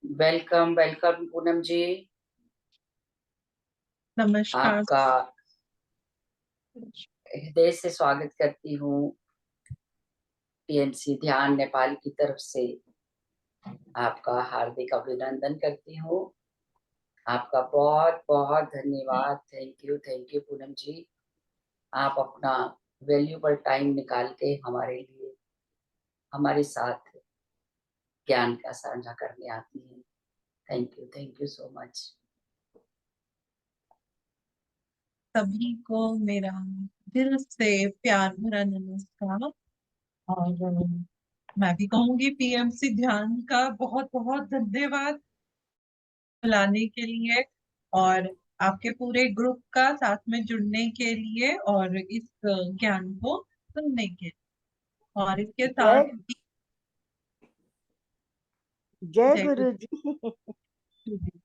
Welcome welcome Poonam जी। नमस्कार। आपका हृदय से स्वागत करती हूँ पीएमसी ध्यान नेपाल की तरफ से। आपका हार्दिक अभिनंदन करती हूँ। आपका बहुत बहुत धन्यवाद। थैंक यू पूनम जी। आप अपना वैल्यूबल टाइम निकाल के हमारे लिए हमारे साथ ज्ञान का साझा करने आती हैं। Thank you so much. सभी को मेरा दिल से प्यार भरा नमस्कार। और मैं भी कहूंगी पीएमसी ध्यान का बहुत बहुत धन्यवाद बुलाने के लिए, और आपके पूरे ग्रुप का साथ में जुड़ने के लिए और इस ज्ञान को सुनने के लिए। और इसके साथ जय ही जय जय गुरु जी। गुरु।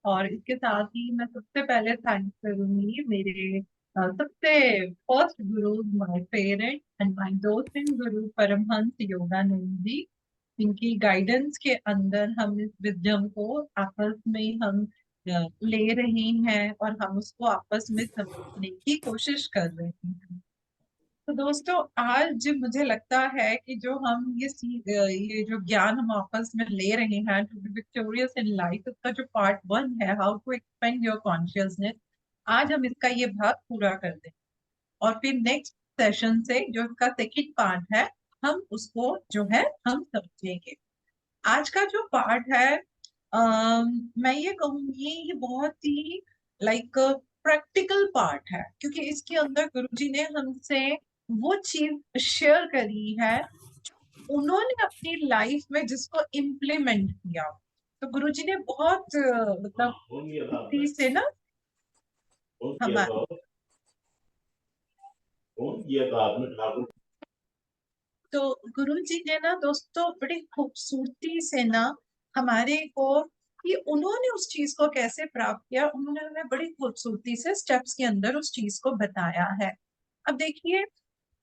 और इसके साथ ही मैं सबसे पहले थैंक करूंगी मेरे सबसे first Guru, my parent and my दोस्त इन गुरु परमहंस योगानंद जी। इनकी गाइडेंस के अंदर हम इस विजडम को आपस में हम ले रहे हैं और हम उसको आपस में समझने की कोशिश कर रहे हैं। तो दोस्तों, आज मुझे लगता है कि जो हम ये जो ज्ञान हम आपस में ले रहे हैं to be victorious in life, इसका जो पार्ट 1 है, how to expand your consciousness, आज हम इसका ये भाग पूरा कर दें। और फिर नेक्स्ट सेशन से जो इसका सेकंड पार्ट है, हम उसको जो है हम समझेंगे। आज का जो पार्ट है, मैं ये कहूंगी ये बहुत ही लाइक प्रैक्टिकल पार्ट है, क्योंकि इसके अंदर गुरुजी ने हमसे वो चीज शेयर करी है उन्होंने अपनी लाइफ में जिसको इम्प्लीमेंट किया। तो गुरुजी ने बहुत मतलब खुशी से ना हम तो गुरुजी ने ना दोस्तों बड़ी खूबसूरती से ना हमारे को कि उन्होंने उस चीज को कैसे प्राप्त किया, उन्होंने हमें बड़ी खूबसूरती से स्टेप्स के अंदर उस चीज को बताया है। अब देखिए,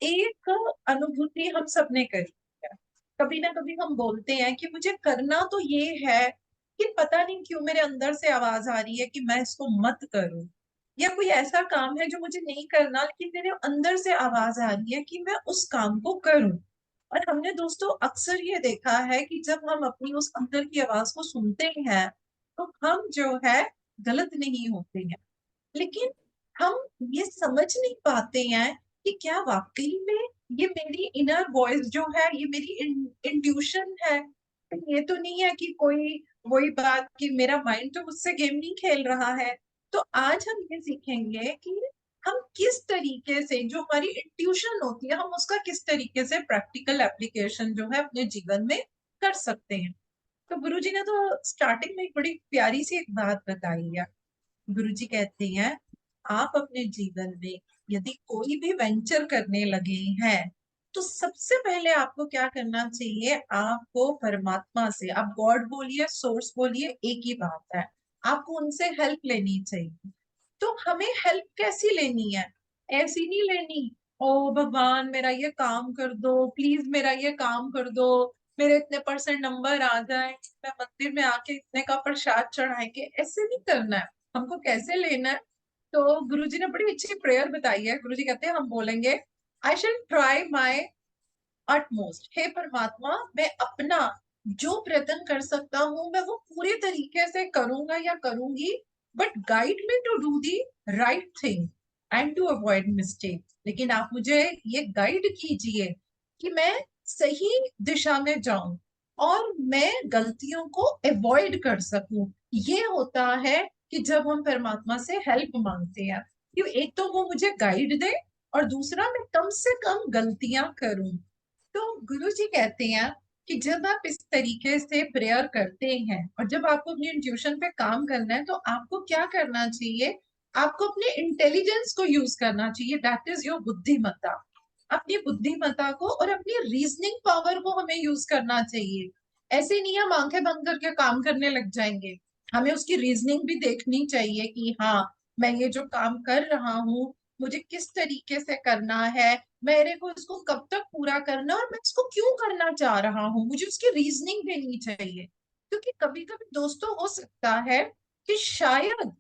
एक अनुभूति हम सबने करी है। कभी ना कभी हम बोलते हैं कि मुझे करना तो ये है कि पता नहीं क्यों मेरे अंदर से आवाज आ रही है कि मैं इसको मत करूं, या कोई ऐसा काम है जो मुझे नहीं करना लेकिन मेरे अंदर से आवाज आ रही है कि मैं उस काम को करूं। और हमने दोस्तों अक्सर ये देखा है कि जब हम अपनी उस अंदर की आवाज को सुनते हैं तो हम जो है गलत नहीं होते हैं, लेकिन हम ये समझ नहीं पाते हैं कि क्या वाकई में ये मेरी इनर वॉइस जो है, ये मेरी इंट्यूशन है। ये तो नहीं है कि कोई वही बात कि मेरा माइंड तो मुझसे गेम नहीं खेल रहा है। तो आज हम ये सीखेंगे कि हम किस तरीके से जो हमारी इंट्यूशन होती है हम उसका किस तरीके से प्रैक्टिकल एप्लीकेशन जो है अपने जीवन में कर सकते हैं। तो गुरुजी ने तो स्टार्टिंग में एक बड़ी प्यारी सी एक बात बताई है। गुरुजी कहते हैं, आप अपने जीवन में यदि कोई भी वेंचर करने लगे हैं तो सबसे पहले आपको क्या करना चाहिए, आपको परमात्मा से, आप गॉड बोलिए, सोर्स बोलिए, एक ही बात है, आपको उनसे हेल्प लेनी चाहिए। तो हमें हेल्प कैसी लेनी है? ऐसी नहीं लेनी, ओ भगवान मेरा ये काम कर दो, प्लीज मेरा ये काम कर दो, मेरे इतने परसेंट नंबर आ जाए, मैं मंदिर में आके इतने का प्रसाद चढ़ाएंगे, ऐसे नहीं करना है। हमको कैसे लेना है? तो गुरुजी ने बड़ी अच्छी प्रेयर बताई है। गुरुजी कहते हैं, हम बोलेंगे, आई शैल ट्राई माई अटमोस्ट, हे परमात्मा मैं अपना जो प्रयत्न कर सकता हूँ मैं वो पूरे तरीके से करूंगा या करूंगी, but guide me to do the right thing and to avoid mistake. लेकिन आप मुझे ये गाइड कीजिए कि मैं सही दिशा में जाऊं और मैं गलतियों को अवॉइड कर सकूं। ये होता है कि जब हम परमात्मा से हेल्प मांगते हैं, कि एक तो वो मुझे गाइड दे और दूसरा मैं कम से कम गलतियां करूं। तो गुरु जी कहते हैं कि जब आप इस तरीके से प्रेयर करते हैं और जब आपको अपनी इंट्यूशन पे काम करना है तो आपको क्या करना चाहिए, आपको अपने इंटेलिजेंस को यूज करना चाहिए, दैट इज योर बुद्धिमत्ता। अपनी बुद्धिमत्ता को और अपनी रीजनिंग पावर को हमें यूज करना चाहिए। ऐसे नहीं हम आंखें बंद करके काम करने लग जाएंगे, हमें उसकी रीजनिंग भी देखनी चाहिए कि हाँ, मैं ये जो काम कर रहा हूँ मुझे किस तरीके से करना है, मेरे को इसको कब तक पूरा करना है और मैं इसको क्यों करना चाह रहा हूँ, मुझे उसकी रीजनिंग देनी चाहिए। क्योंकि कभी कभी दोस्तों हो सकता है कि शायद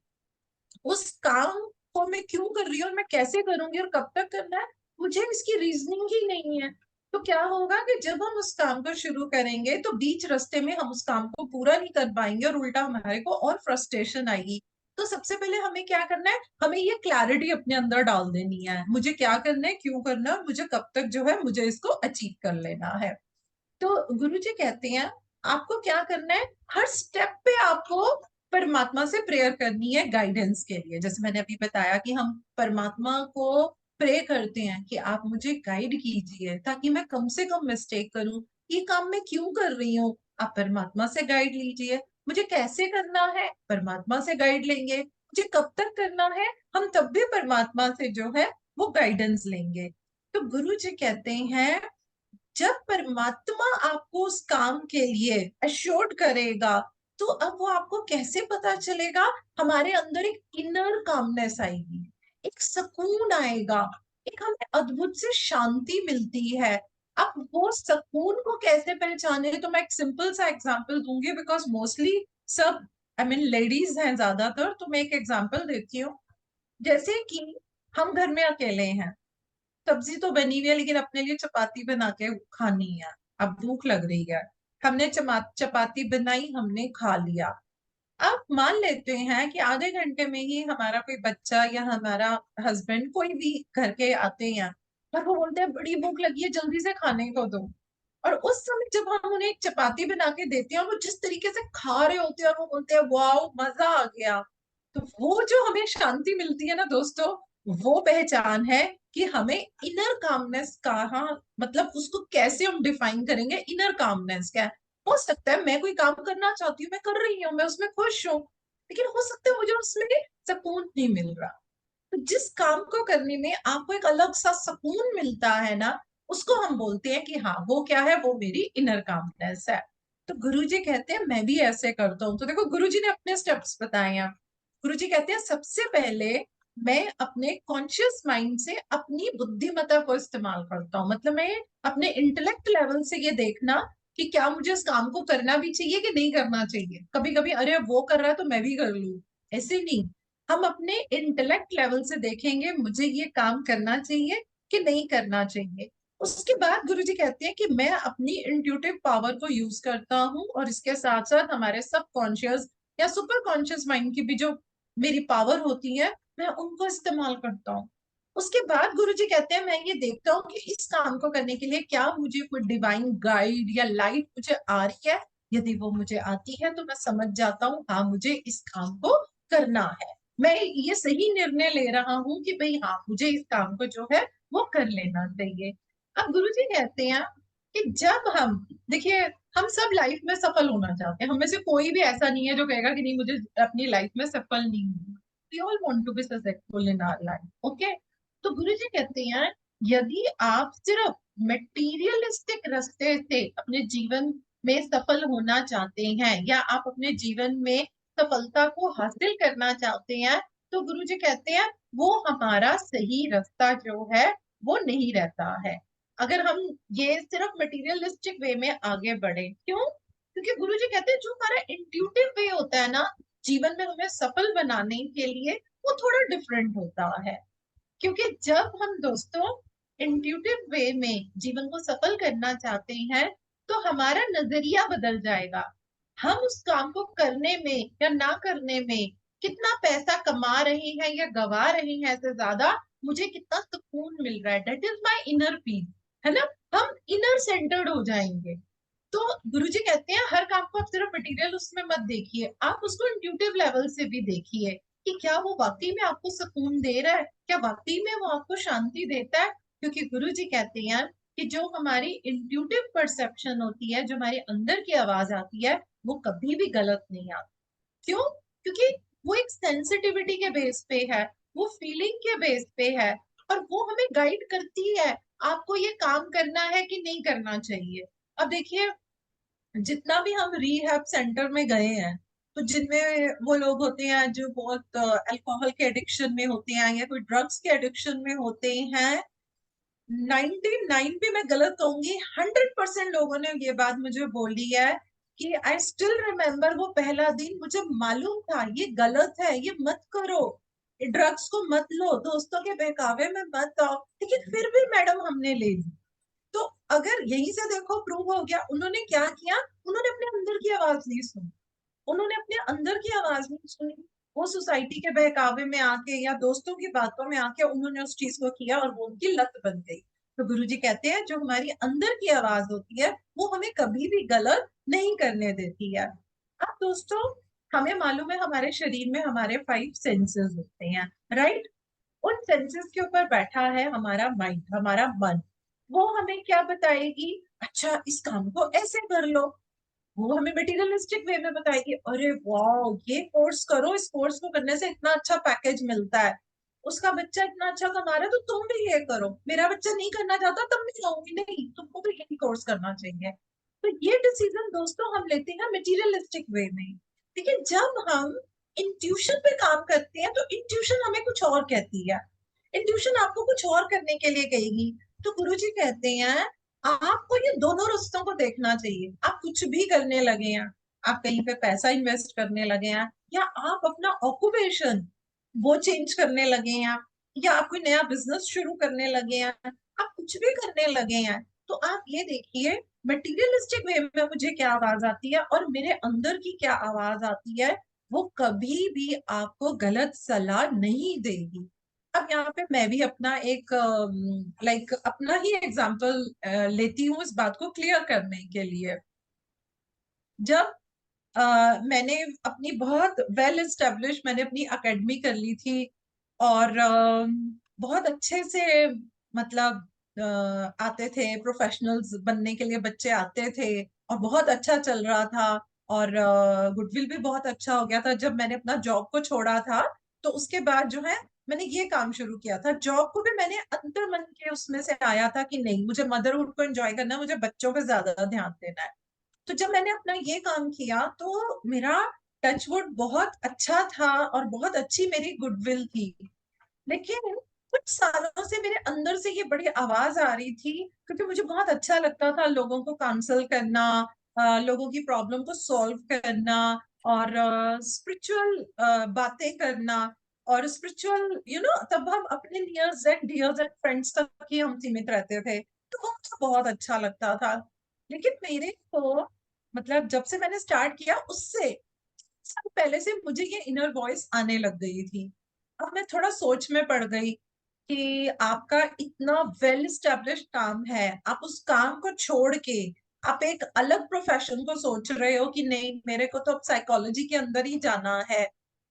उस काम को मैं क्यों कर रही हूँ और मैं कैसे करूंगी और कब तक करना है, मुझे इसकी रीजनिंग ही नहीं है। तो क्या होगा कि जब हम उस काम को शुरू करेंगे तो बीच रास्ते में हम उस काम को पूरा नहीं कर पाएंगे और उल्टा हमारे को और फ्रस्ट्रेशन आएगी। तो सबसे पहले हमें क्या करना है, हमें ये क्लैरिटी अपने अंदर डाल देनी है, मुझे क्या करना है, क्यों करना है, और मुझे कब तक जो है मुझे इसको अचीव कर लेना है। तो गुरुजी कहते हैं आपको क्या करना है, हर स्टेप पे आपको परमात्मा से प्रेयर करनी है गाइडेंस के लिए। जैसे मैंने अभी बताया कि हम परमात्मा को प्रे करते हैं कि आप मुझे गाइड कीजिए ताकि मैं कम से कम मिस्टेक करूं, ये काम मैं क्यों कर रही हूँ, आप परमात्मा से गाइड लीजिए। मुझे कैसे करना है, परमात्मा से गाइड लेंगे। मुझे कब तक करना है, हम तब भी परमात्मा से जो है वो गाइडेंस लेंगे। तो गुरु जी कहते हैं जब परमात्मा आपको उस काम के लिए अश्योर्ड करेगा तो अब वो आपको कैसे पता चलेगा, हमारे अंदर एक इनर कामनेस आएगी, एक सुकून आएगा, एक हमें अद्भुत से शांति मिलती है। अब वो सुकून को कैसे पहचाने, तो मैं एक सिंपल सा एग्जांपल दूंगी बिकॉज मोस्टली सब लेडीज हैं ज्यादातर, तो मैं एक एग्जांपल देती हूँ। जैसे कि हम घर में अकेले हैं, सब्जी तो बनी हुई है लेकिन अपने लिए चपाती बना के खानी है, अब भूख लग रही है, हमने चपाती बनाई, हमने खा लिया। अब मान लेते हैं कि आधे घंटे में ही हमारा कोई बच्चा या हमारा हस्बैंड कोई भी घर के आते हैं और वो बोलते हैं बड़ी भूख लगी है जल्दी से खाने को दो। और उस समय जब हम उन्हें एक चपाती बना के देते हैं और वो जिस तरीके से खा रहे होते हैं और वो बोलते हैं वाओ मजा आ गया, तो वो जो हमें शांति मिलती है ना दोस्तों, वो पहचान है कि हमें इनर कामनेस कहाँ, मतलब उसको कैसे हम डिफाइन करेंगे, इनर कामनेस क्या है। हो सकता है मैं कोई काम करना चाहती हूँ, मैं कर रही हूँ, मैं उसमें खुश हूँ, लेकिन हो सकता है मुझे उसमें सुकून नहीं मिल रहा। तो जिस काम को करने में आपको एक अलग सा सुकून मिलता है ना, उसको हम बोलते हैं कि हाँ वो क्या है, वो मेरी इनर कामनेस है। तो गुरुजी कहते हैं मैं भी ऐसे करता हूँ। तो देखो गुरुजी ने अपने स्टेप्स बताए हैं। गुरुजी कहते हैं सबसे पहले मैं अपने कॉन्शियस माइंड से अपनी बुद्धिमत्ता को इस्तेमाल करता हूँ, मतलब मैं अपने इंटेलेक्ट लेवल से ये देखना कि क्या मुझे इस काम को करना भी चाहिए कि नहीं करना चाहिए। कभी कभी अरे वो कर रहा है तो मैं भी कर लूं, ऐसे नहीं। हम अपने इंटेलेक्ट लेवल से देखेंगे मुझे ये काम करना चाहिए कि नहीं करना चाहिए। उसके बाद गुरुजी कहते हैं कि मैं अपनी इंट्यूटिव पावर को यूज करता हूँ और इसके साथ साथ हमारे सब कॉन्शियस या सुपर कॉन्शियस माइंड की भी जो मेरी पावर होती है मैं उनको इस्तेमाल करता हूँ। उसके बाद गुरुजी कहते हैं मैं ये देखता हूँ कि इस काम को करने के लिए क्या मुझे कोई डिवाइन गाइड या लाइट मुझे आ रही है। यदि वो मुझे आती है तो मैं समझ जाता हूँ हाँ मुझे इस काम को करना है, मैं ये सही निर्णय ले रहा हूँ कि भाई हाँ मुझे इस काम को जो है वो कर लेना चाहिए। अब गुरुजी कहते हैं कि जब हम देखिए हम सब लाइफ में सफल होना चाहते हैं, हम में से कोई भी ऐसा नहीं है जो कहेगा कि नहीं मुझे अपनी लाइफ में सफल नहीं हूँ। We all want to be successful in our life, okay. तो गुरुजी कहते हैं यदि आप सिर्फ मटेरियलिस्टिक रास्ते से अपने जीवन में सफल होना चाहते हैं या आप अपने जीवन में सफलता को हासिल करना चाहते हैं, तो गुरु जी कहते हैं वो हमारा सही रास्ता जो है वो नहीं रहता है। अगर हम ये सिर्फ मटेरियलिस्टिक वे में आगे बढ़े, क्यों, क्योंकि गुरु जी कहते हैं जो हमारा इंट्यूटिव वे होता है ना जीवन में हमें सफल बनाने के लिए, वो थोड़ा डिफरेंट होता है। क्योंकि जब हम दोस्तों इंट्यूटिव वे में जीवन को सफल करना चाहते हैं तो हमारा नजरिया बदल जाएगा। हम उस काम को करने में या ना करने में कितना पैसा कमा रहे हैं या गवा रहे हैं से ज्यादा मुझे कितना सुकून मिल रहा है, that is my inner peace, है ना। हम इनर सेंटर्ड हो जाएंगे। तो गुरुजी कहते हैं हर काम को आप सिर्फ मटेरियल उसमें मत देखिए, आप उसको इंट्यूटिव लेवल से भी देखिए कि क्या वो वाकई में आपको सुकून दे रहा है, क्या वाकई में वो आपको शांति देता है। क्योंकि गुरु जी कहते हैं कि जो हमारी इंट्यूटिव परसेप्शन होती है, जो हमारे अंदर की आवाज आती है, वो कभी भी गलत नहीं आती। क्यों, क्योंकि वो एक सेंसिटिविटी के बेस पे है, वो फीलिंग के बेस पे है, और वो हमें गाइड करती है आपको ये काम करना है कि नहीं करना चाहिए। अब देखिए जितना भी हम रिहैब सेंटर में गए हैं, तो जिनमें वो लोग होते हैं जो बहुत अल्कोहल के एडिक्शन में होते हैं या कोई ड्रग्स के एडिक्शन में होते हैं, 99 भी मैं गलत कहूंगी, 100% लोगों ने ये बात मुझे बोली है कि आई स्टिल रिमेम्बर वो पहला दिन, मुझे मालूम था ये गलत है, ये मत करो, ड्रग्स को मत लो, दोस्तों के बहकावे में मत आओ, लेकिन फिर भी मैडम हमने ले ली। तो अगर यहीं से देखो प्रूव हो गया, उन्होंने क्या किया, उन्होंने अपने अंदर की आवाज नहीं सुनी, उन्होंने अपने अंदर की आवाज नहीं सुनी, वो सोसाइटी के बहकावे में आके या दोस्तों की बातों में आके उन्होंने उस चीज को किया और वो उनकी लत बन गई। तो गुरुजी कहते हैं जो हमारी अंदर की आवाज होती है वो हमें कभी भी गलत नहीं करने देती है। अब दोस्तों, हमें मालूम है हमारे शरीर में हमारे 5 सेंसेस होते हैं, राइट? उन सेंसेस के ऊपर बैठा है हमारा माइंड, हमारा मन। वो हमें क्या बताएगी, अच्छा इस काम को ऐसे कर लो, वो हमें मटेरियलिस्टिक वे में बताएगी, अरे वाह ये कोर्स करो, इस कोर्स को करने से इतना अच्छा पैकेज मिलता है, उसका बच्चा इतना अच्छा कमा रहा है तो तुम भी ये करो, मेरा बच्चा नहीं करना चाहता तब मैं कहूंगी नहीं तुमको भी यही कोर्स करना चाहिए। तो ये डिसीजन दोस्तों हम लेते हैं मटेरियलिस्टिक वे में। लेकिन जब हम इंट्यूशन पे काम करते हैं तो इंट्यूशन हमें कुछ और कहती है, इंट्यूशन आपको कुछ और करने के लिए कहेगी। तो गुरुजी कहते हैं आपको ये दोनों रास्तों को देखना चाहिए। आप कुछ भी करने लगे हैं, आप कहीं पे पैसा इन्वेस्ट करने लगे हैं, या आप अपना ऑक्यूपेशन वो चेंज करने लगे हैं, या आप कोई नया बिजनेस शुरू करने लगे हैं, आप कुछ भी करने लगे हैं, तो आप ये देखिए मटीरियलिस्टिक वे में मुझे क्या आवाज आती है और मेरे अंदर की क्या आवाज आती है, वो कभी भी आपको गलत सलाह नहीं देगी। अब यहाँ पे मैं भी अपना एक अपना ही एग्जांपल लेती हूँ इस बात को क्लियर करने के लिए। जब मैंने अपनी बहुत वेल एस्टेब्लिश मैंने अपनी एकेडमी कर ली थी और बहुत अच्छे से मतलब आते थे प्रोफेशनल्स बनने के लिए, बच्चे आते थे और बहुत अच्छा चल रहा था और गुडविल भी बहुत अच्छा हो गया था। जब मैंने अपना जॉब को छोड़ा था तो उसके बाद जो है मैंने ये काम शुरू किया था। जॉब को भी मैंने अंतर मन के उसमें से आया था कि नहीं, मुझे मदरहुड को एंजॉय करना है, मुझे बच्चों पे ज्यादा ध्यान देना है। तो जब मैंने अपना ये काम किया तो मेरा टचवुड बहुत अच्छा था और बहुत अच्छी मेरी गुडविल थी। लेकिन कुछ सालों से मेरे अंदर से ये बड़ी आवाज आ रही थी, क्योंकि मुझे बहुत अच्छा लगता था लोगों को काउंसल करना, लोगों की प्रॉब्लम को सॉल्व करना और स्पिरिचुअल बातें करना। और स्पिरिचुअल तब हम अपने nears and dears and friends तक ही हम सीमित रहते थे, तो वो मुझे बहुत अच्छा लगता था। लेकिन मेरे को मतलब जब से मैंने स्टार्ट किया उससे सब पहले से मुझे ये इनर वॉइस आने लग गई थी। अब मैं थोड़ा सोच में पड़ गई कि आपका इतना वेल स्टेब्लिश काम है, आप उस काम को छोड़ के आप एक अलग प्रोफेशन को सोच रहे हो कि नहीं मेरे को तो अब साइकोलॉजी के अंदर ही जाना है,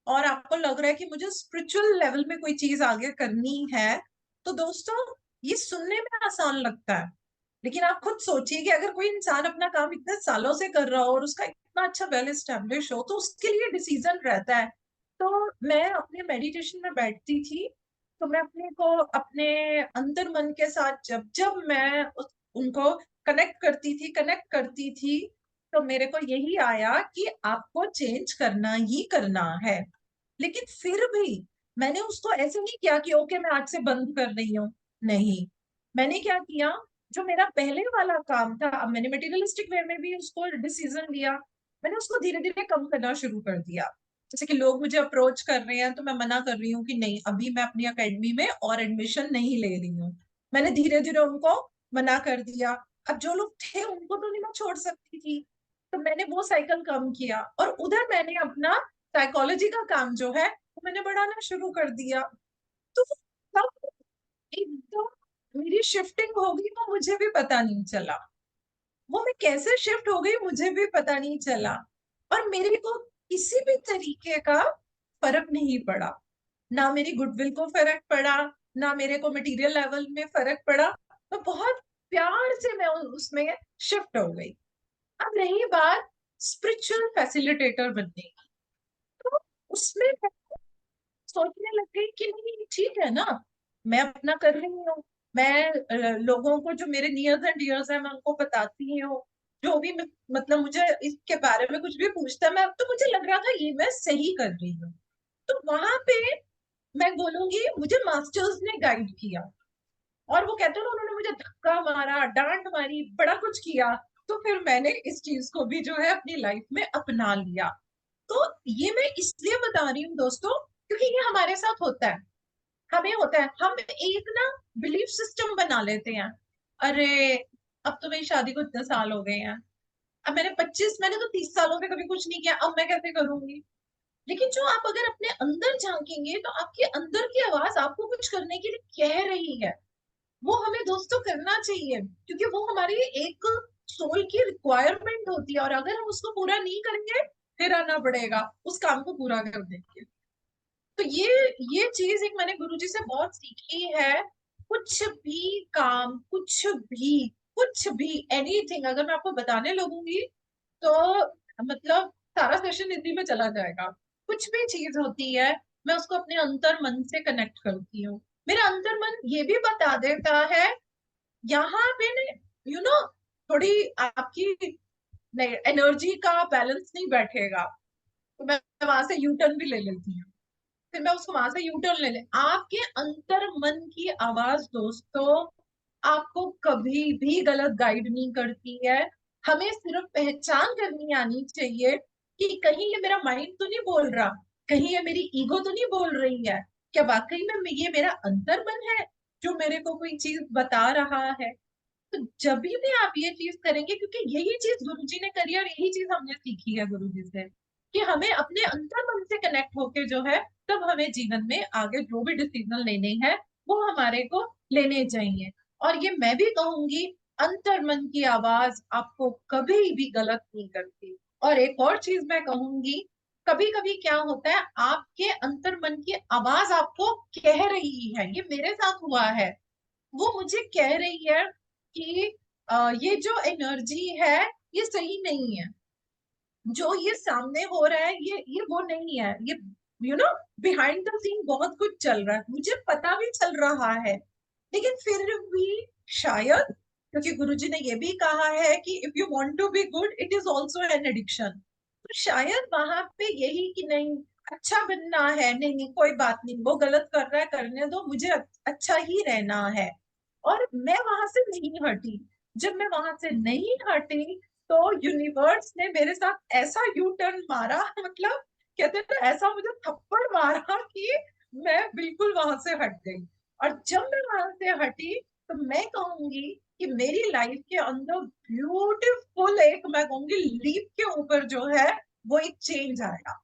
और आपको लग रहा है कि मुझे स्पिरिचुअल लेवल में कोई चीज आगे करनी है। तो दोस्तों, ये सुनने में आसान लगता है, लेकिन आप खुद सोचिए कि अगर कोई इंसान अपना काम इतने सालों से कर रहा हो और उसका इतना अच्छा वेल एस्टेब्लिश हो तो उसके लिए डिसीजन रहता है। तो मैं अपने मेडिटेशन में बैठती थी तो मैं अपने को अपने अंतर मन के साथ जब जब मैं उनको कनेक्ट करती थी तो मेरे को यही आया कि आपको चेंज करना ही करना है। लेकिन फिर भी मैंने उसको ऐसे नहीं किया कि ओके मैं आज से बंद कर रही हूँ, नहीं। मैंने क्या किया, जो मेरा पहले वाला काम था, अब मैंने मटेरियलिस्टिक वे में भी उसको डिसीजन लिया, मैंने उसको धीरे धीरे कम करना शुरू कर दिया। जैसे कि लोग मुझे अप्रोच कर रहे हैं तो मैं मना कर रही हूँ कि नहीं अभी मैं अपनी अकेडमी में और एडमिशन नहीं ले रही हूँ, मैंने धीरे धीरे उनको मना कर दिया। अब जो लोग थे उनको तो नहीं मैं छोड़ सकती थी, तो मैंने वो साइकिल कम किया और उधर मैंने अपना साइकोलॉजी का काम जो है वो मैंने बढ़ाना शुरू कर दिया। तो तब एकदम मेरी शिफ्टिंग हो गई, वो मुझे भी पता नहीं चला, वो मैं कैसे शिफ्ट हो गई मुझे भी पता नहीं चला, और मेरे को किसी भी तरीके का फर्क नहीं पड़ा, ना मेरी गुडविल को फर्क पड़ा, ना मेरे को मटेरियल लेवल में फर्क पड़ा। तो बहुत प्यार से मैं उसमें शिफ्ट हो गई। अब रही बात स्पिरिचुअल फैसिलिटेटर बनने की, तो उसमें मैं सोचने लग गई कि नहीं ठीक है ना, मैं अपना कर रही हूँ, मैं लोगों को जो मेरे नियर्स एंड डियर्स है मैं उनको बताती हूँ, जो भी मतलब मुझे इसके बारे में कुछ भी पूछता है, मैं अब तो मुझे लग रहा था ये मैं सही कर रही हूँ। तो वहां पे मैं बोलूंगी मुझे मास्टर्स ने गाइड किया, और वो कहते हैं ना उन्होंने मुझे धक्का मारा, डांट मारी, बड़ा कुछ किया, तो फिर मैंने इस चीज को भी जो है अपनी लाइफ में अपना लिया। तो ये मैं इसलिए बता रही हूँ दोस्तों, क्योंकि ये हमारे साथ होता है। हमें होता है, हम एक ना बिलीफ सिस्टम बना लेते हैं। अरे, अब तो मेरी शादी को इतने साल हो गए हैं, अब मैंने तो 30 सालों से कभी कुछ नहीं किया, अब मैं कैसे करूंगी। लेकिन जो आप अगर अपने अंदर झांकेंगे तो आपके अंदर की आवाज आपको कुछ करने के लिए कह रही है। वो हमें दोस्तों करना चाहिए, क्योंकि वो हमारी एक सोल की रिक्वायरमेंट होती है, और अगर हम उसको पूरा नहीं करेंगे फिर आना पड़ेगा उस काम को पूरा करने के लिए। तो ये चीज एक मैंने गुरुजी से बहुत सीखी है। कुछ भी काम, कुछ भी एनीथिंग अगर मैं आपको बताने लगूंगी तो मतलब सारा सेशन हिंदी में चला जाएगा। कुछ भी चीज होती है, मैं उसको अपने अंतर मन से कनेक्ट करती हूँ। मेरा अंतर मन ये भी बता देता है यहाँ पे थोड़ी आपकी एनर्जी का बैलेंस नहीं बैठेगा, तो मैं वहां से यू टर्न भी ले लेती हूँ। फिर मैं उसको वहां से यू टर्न ले ले। आपके अंतर मन की आवाज दोस्तों आपको कभी भी गलत गाइड नहीं करती है। हमें सिर्फ पहचान करनी आनी चाहिए कि कहीं ये मेरा माइंड तो नहीं बोल रहा, कहीं ये मेरी ईगो तो नहीं बोल रही है, क्या वाकई में ये मेरा अंतर मन है जो मेरे को कोई चीज बता रहा है। तो जब भी आप ये चीज करेंगे, क्योंकि यही चीज गुरुजी ने करी और यही चीज हमने सीखी है गुरुजी से, कि हमें अपने अंतर मन से कनेक्ट होके जो है, तब हमें जीवन में आगे जो भी डिसीजन लेने हैं वो हमारे को लेने चाहिए। और ये मैं भी कहूंगी, अंतर मन की आवाज आपको कभी भी गलत नहीं करती। और एक और चीज मैं कहूंगी, कभी कभी क्या होता है, आपके अंतर मन की आवाज आपको कह रही है, ये मेरे साथ हुआ है, वो मुझे कह रही है कि ये जो एनर्जी है ये सही नहीं है, जो ये सामने हो रहा है ये वो नहीं है, ये बिहाइंड द सीन बहुत कुछ चल रहा है, मुझे पता भी चल रहा है। लेकिन फिर भी शायद, क्योंकि गुरुजी ने ये भी कहा है कि if you want to be good it is also an addiction, तो शायद वहां पे यही कि नहीं, अच्छा बनना है, नहीं नहीं कोई बात नहीं, वो गलत कर रहा है करने दो, मुझे अच्छा ही रहना है। और मैं वहां से नहीं हटी। जब मैं वहां से नहीं हटी तो यूनिवर्स ने मेरे साथ ऐसा यू टर्न मारा, मतलब कहते हैं ना, ऐसा मुझे थप्पड़ मारा कि मैं बिल्कुल वहां से हट गई। और जब मैं वहां से हटी तो मैं कहूंगी कि मेरी लाइफ के अंदर ब्यूटीफुल एक, मैं कहूंगी लीप के ऊपर जो है वो एक चेंज आया।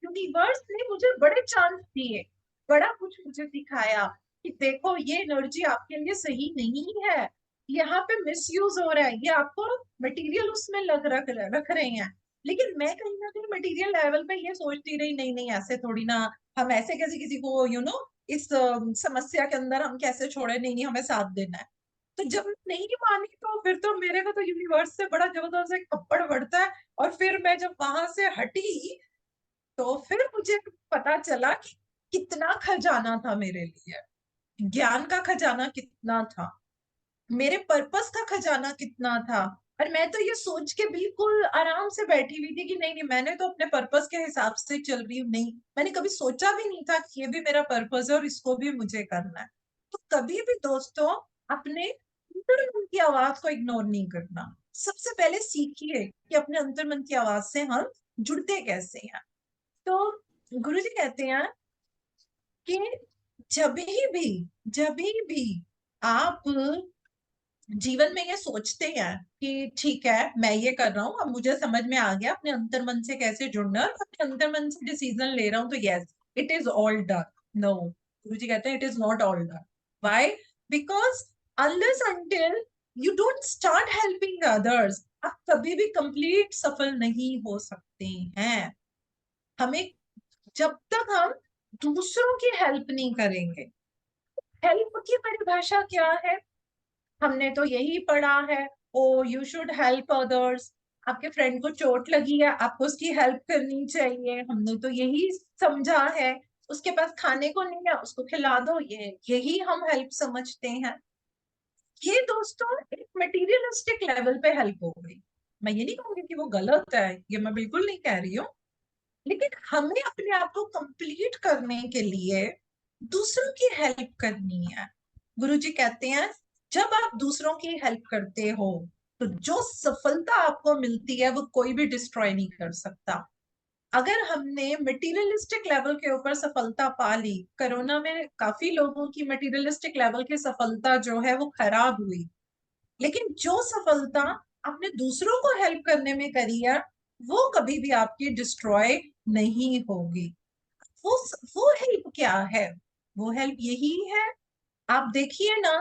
यूनिवर्स ने मुझे बड़े चांस दिए, बड़ा कुछ मुझे सिखाया कि देखो ये एनर्जी आपके लिए सही नहीं है, यहाँ पे मिसयूज हो रहा है, ये आपको मटेरियल उसमें रख रहे हैं। लेकिन मैं कहीं ना कहीं मटेरियल लेवल पे ये सोचती रही, नहीं नहीं ऐसे थोड़ी ना, हम ऐसे कैसे किसी को इस समस्या के अंदर हम कैसे छोड़े, नहीं नहीं हमें साथ देना है। तो जब नहीं मानी तो फिर तो मेरे को तो यूनिवर्स से बड़ा जबरदस्त एक थप्पड़ पड़ता है। और फिर मैं जब वहां से हटी तो फिर मुझे पता चला कि कितना खजाना था मेरे लिए, ज्ञान का खजाना कितना था, मेरे पर्पस का खजाना कितना था। और मैं तो ये सोच के बिल्कुल आराम से बैठी हुई थी कि नहीं नहीं मैं तो अपने पर्पस के हिसाब से चल रही हूँ, नहीं मैंने कभी सोचा भी नहीं था कि ये भी मेरा पर्पस है और इसको भी मुझे करना है। तो कभी भी दोस्तों अपने अंतर मन की आवाज को इग्नोर नहीं करना। सबसे पहले सीखिए कि अपने अंतर मन की आवाज से हम जुड़ते कैसे हैं। तो गुरुजी कहते हैं कि जब भी आप जीवन में ये सोचते हैं कि ठीक है मैं ये कर रहा हूँ, अब मुझे समझ में आ गया अपने अंतर मन से कैसे जुड़ना है और अपने अंतर मन से डिसीजन ले रहा हूँ, तो yes it is all done. No, Guruji कहते हैं it is not all done. Why? Because unless until you don't start helping others, आप कभी भी कंप्लीट सफल नहीं हो सकते हैं। हमें, जब तक हम दूसरों की हेल्प नहीं करेंगे, हेल्प की परिभाषा क्या है, हमने तो यही पढ़ा है, ओ यू शुड हेल्प अदर्स। आपके फ्रेंड को चोट लगी है, आपको उसकी हेल्प करनी चाहिए, हमने तो यही समझा है। उसके पास खाने को नहीं है, उसको खिला दो, ये यही हम हेल्प समझते हैं। ये दोस्तों एक मटेरियलिस्टिक लेवल पे हेल्प हो गई। मैं ये नहीं कहूंगी कि वो गलत है, ये मैं बिल्कुल नहीं कह रही हूँ, लेकिन हमें अपने आप को कंप्लीट करने के लिए दूसरों की हेल्प करनी है। गुरुजी कहते हैं जब आप दूसरों की हेल्प करते हो तो जो सफलता आपको मिलती है वो कोई भी डिस्ट्रॉय नहीं कर सकता। अगर हमने मटेरियलिस्टिक लेवल के ऊपर सफलता पा ली, कोरोना में काफी लोगों की मटेरियलिस्टिक लेवल की सफलता जो है वो खराब हुई, लेकिन जो सफलता आपने दूसरों को हेल्प करने में करी है वो कभी भी आपकी डिस्ट्रॉय नहीं होगी। वो वो हेल्प क्या है? वो हेल्प यही है, आप देखिए ना,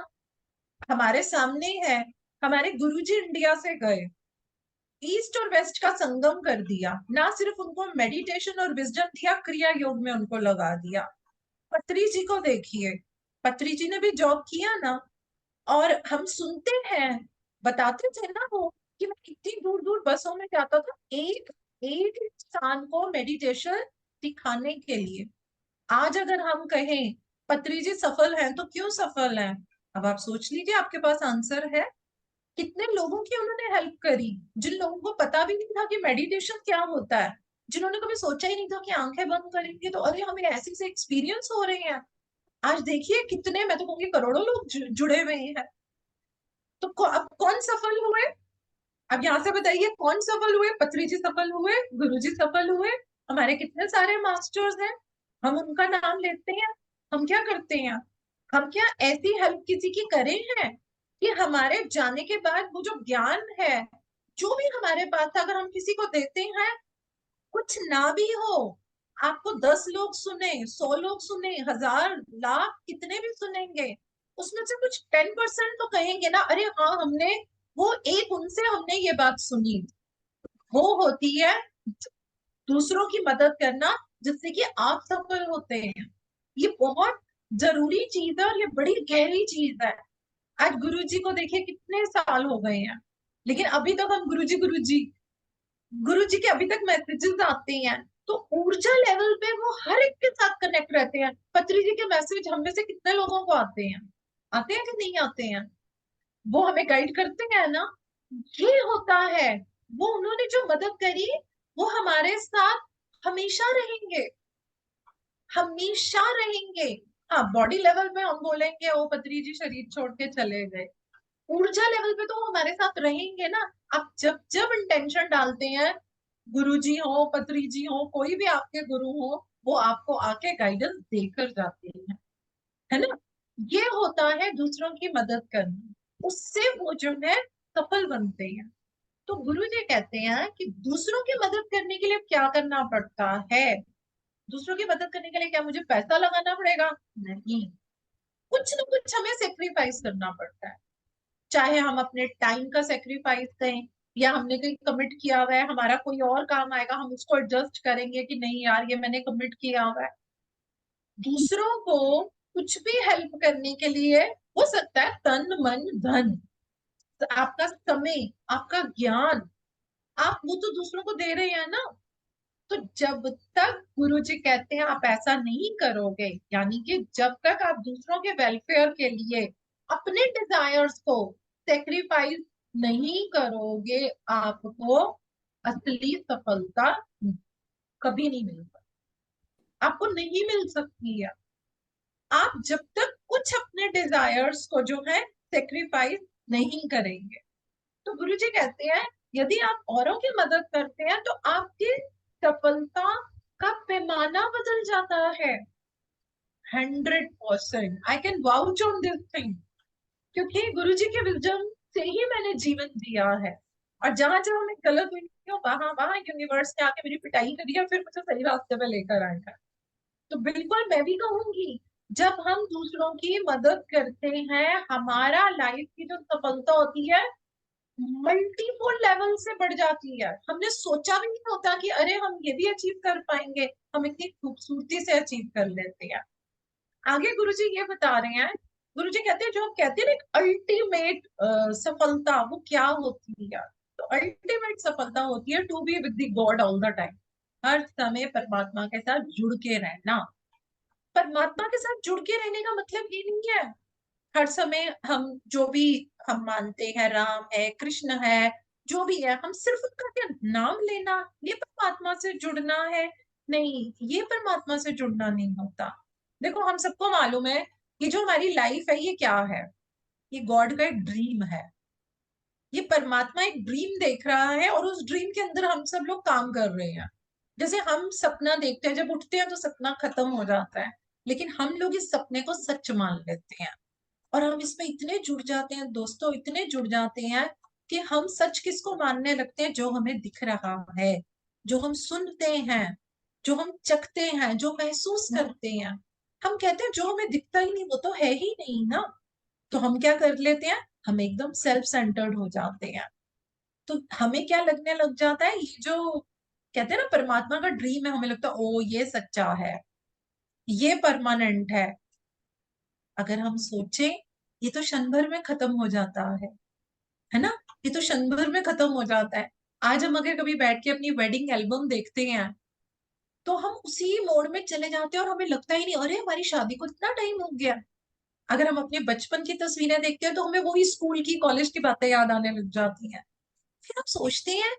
हमारे सामने है, हमारे गुरुजी इंडिया से गए, ईस्ट और वेस्ट का संगम कर दिया, ना सिर्फ उनको मेडिटेशन और विजडम दिया, क्रिया योग में उनको लगा दिया। पत्री जी को देखिए, पत्री जी ने भी जॉब किया ना, और हम सुनते हैं, बताते थे ना वो, कि मैं कितनी दूर दूर बसों में जाता था एक एक इंसान को मेडिटेशन सिखाने के लिए। आज अगर हम कहें पत्री जी सफल हैं, तो क्यों सफल हैं? अब आप सोच लीजिए, आपके पास आंसर है। कितने लोगों की उन्होंने हेल्प करी, जिन लोगों को पता भी नहीं था कि मेडिटेशन क्या होता है, जिन्होंने कभी सोचा ही नहीं था कि आंखें बंद करेंगे तो अरे हमें ऐसे से एक्सपीरियंस हो रहे हैं। आज देखिए कितने, मैं तो कहूंगी करोड़ों लोग जुड़े हुए हैं। तो अब कौन सफल हुए? अब यहाँ से बताइए कौन सफल हुए? पत्री जी सफल हुए, गुरु जी सफल हुए, हमारे कितने सारे मास्टर्स हैं, हम उनका नाम लेते हैं। हम क्या करते हैं? हम क्या ऐसी हेल्प किसी की करे हैं कि हमारे जाने के बाद वो जो ज्ञान है, जो भी हमारे पास है, अगर हम किसी को देते हैं, कुछ ना भी हो, आपको 10 लोग सुने, 100 लोग सुने, 1000 लाख कितने भी सुनेंगे, उसमें से कुछ 10% तो कहेंगे ना, अरे हाँ हमने, वो एक उनसे हमने ये बात सुनी। वो होती है दूसरों की मदद करना, जिससे कि आप सफल होते हैं। ये बहुत जरूरी चीज है और ये बड़ी गहरी चीज है। आज गुरुजी को देखिए कितने साल हो गए हैं, लेकिन अभी तक हम गुरुजी गुरुजी, गुरु जी के अभी तक मैसेजेस आते हैं, तो ऊर्जा लेवल पे वो हर एक के साथ कनेक्ट रहते हैं। पत्री जी के मैसेज हम में से कितने लोगों को आते हैं? आते हैं कि नहीं आते हैं? वो हमें गाइड करते हैं ना। ये होता है, वो उन्होंने जो मदद करी, वो हमारे साथ हमेशा रहेंगे, हमेशा रहेंगे। हाँ, बॉडी लेवल पे हम बोलेंगे ओ पत्री जी शरीर छोड़ के चले गए, ऊर्जा लेवल पे तो वो हमारे साथ रहेंगे ना। आप जब जब इंटेंशन डालते हैं, गुरुजी हो, पत्री जी हो, कोई भी आपके गुरु हो, वो आपको आके गाइडेंस देकर जाते हैं, है ना। ये होता है दूसरों की मदद करना, उससे वो जो है सफल बनते हैं। तो गुरु जी कहते हैं कि दूसरों की मदद करने के लिए क्या करना पड़ता है? दूसरों की मदद करने के लिए क्या मुझे पैसा लगाना पड़ेगा? नहीं, कुछ ना कुछ हमें सेक्रीफाइस करना पड़ता है। चाहे हम अपने टाइम का सेक्रीफाइस करें, या हमने कहीं कमिट किया हुआ है, हमारा कोई और काम आएगा, हम उसको एडजस्ट करेंगे कि नहीं यार ये मैंने कमिट किया हुआ है। दूसरों को कुछ भी हेल्प करने के लिए हो सकता है तन मन धन, तो आपका समय, आपका ज्ञान, आप वो तो दूसरों को दे रहे हैं ना। तो जब तक गुरुजी कहते हैं आप ऐसा नहीं करोगे, यानी कि जब तक आप दूसरों के वेलफेयर के लिए अपने डिजायर्स को सेक्रीफाइस नहीं करोगे, आपको असली सफलता कभी नहीं मिल सकती, आपको नहीं मिल सकती है। आप जब तक कुछ अपने डिजायर्स को जो है सेक्रीफाइस नहीं करेंगे। तो गुरुजी कहते हैं यदि आप औरों की मदद करते हैं तो आपकी सफलता का पैमाना बदल जाता है। 100% I can vouch on this thing, क्योंकि गुरुजी के विजडम से ही मैंने जीवन दिया है। और जहां जहां मैं गलत हुई हूँ, वहां वहां यूनिवर्स ने आके मेरी पिटाई करी है, फिर मुझे सही रास्ते पे लेकर आएगा। तो बिल्कुल मैं भी कहूंगी, जब हम दूसरों की मदद करते हैं, हमारा लाइफ की जो सफलता होती है मल्टीपल लेवल से बढ़ जाती है। हमने सोचा भी नहीं होता कि अरे हम ये भी अचीव कर पाएंगे, हम इतनी खूबसूरती से अचीव कर लेते हैं। आगे गुरुजी ये बता रहे हैं, गुरुजी कहते हैं जो हम कहते हैं ना एक अल्टीमेट सफलता, वो क्या होती है? तो अल्टीमेट सफलता होती है to be with the god all the time, हर समय परमात्मा के साथ जुड़ के रहना। परमात्मा के साथ जुड़ के रहने का मतलब ये नहीं है हर समय हम जो भी हम मानते हैं, राम है, कृष्ण है, जो भी है, हम सिर्फ उनका क्या नाम लेना, ये परमात्मा से जुड़ना है? नहीं, ये परमात्मा से जुड़ना नहीं होता। देखो हम सबको मालूम है कि जो हमारी लाइफ है ये क्या है? ये गॉड का एक ड्रीम है। ये परमात्मा एक ड्रीम देख रहा है और उस ड्रीम के अंदर हम सब लोग काम कर रहे हैं। जैसे हम सपना देखते हैं, जब उठते हैं तो सपना खत्म हो जाता है, लेकिन हम लोग इस सपने को सच मान लेते हैं और हम इसमें इतने जुड़ जाते हैं दोस्तों, इतने जुड़ जाते हैं कि हम सच किसको मानने लगते हैं? जो हमें दिख रहा है, जो हम सुनते हैं, जो हम चखते हैं, जो महसूस करते हैं। हम कहते हैं जो हमें दिखता ही नहीं वो तो है ही नहीं ना। तो हम क्या कर लेते हैं? हम एकदम सेल्फ सेंटर्ड हो जाते हैं। तो हमें क्या लगने लग जाता है, ये जो कहते हैं ना परमात्मा का ड्रीम है, हमें लगता है ओ ये सच्चा है, ये परमानेंट अगर हम सोचें, ये तो क्षण भर में खत्म हो जाता है ना? ये तो क्षण भर में खत्म हो जाता है। आज हम अगर कभी बैठ के अपनी वेडिंग एल्बम देखते हैं तो हम उसी मोड में चले जाते हैं और हमें लगता ही नहीं अरे हमारी शादी को इतना टाइम हो गया। अगर हम अपने बचपन की तस्वीरें देखते हैं तो हमें वही स्कूल की, कॉलेज की बातें याद आने लग जाती हैं। फिर हम सोचते हैं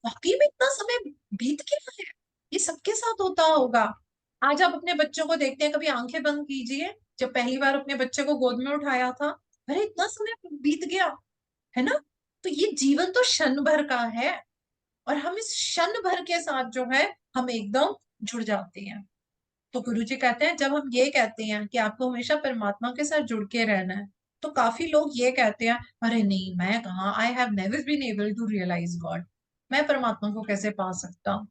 वाकई में इतना समय बीत गया है, ये सबके साथ होता होगा। आज आप अपने बच्चों को देखते हैं, कभी आंखें बंद कीजिए, जब पहली बार अपने बच्चे को गोद में उठाया था, अरे इतना समय बीत गया, है ना? तो ये जीवन तो क्षण भर का है और हम इस क्षण भर के साथ जो है हम एकदम जुड़ जाते हैं। तो गुरुजी कहते हैं जब हम ये कहते हैं कि आपको हमेशा परमात्मा के साथ जुड़ के रहना है, तो काफी लोग ये कहते हैं अरे नहीं मैं कहाँ, I have never been able to realise God, मैं परमात्मा को कैसे पा सकता हूँ?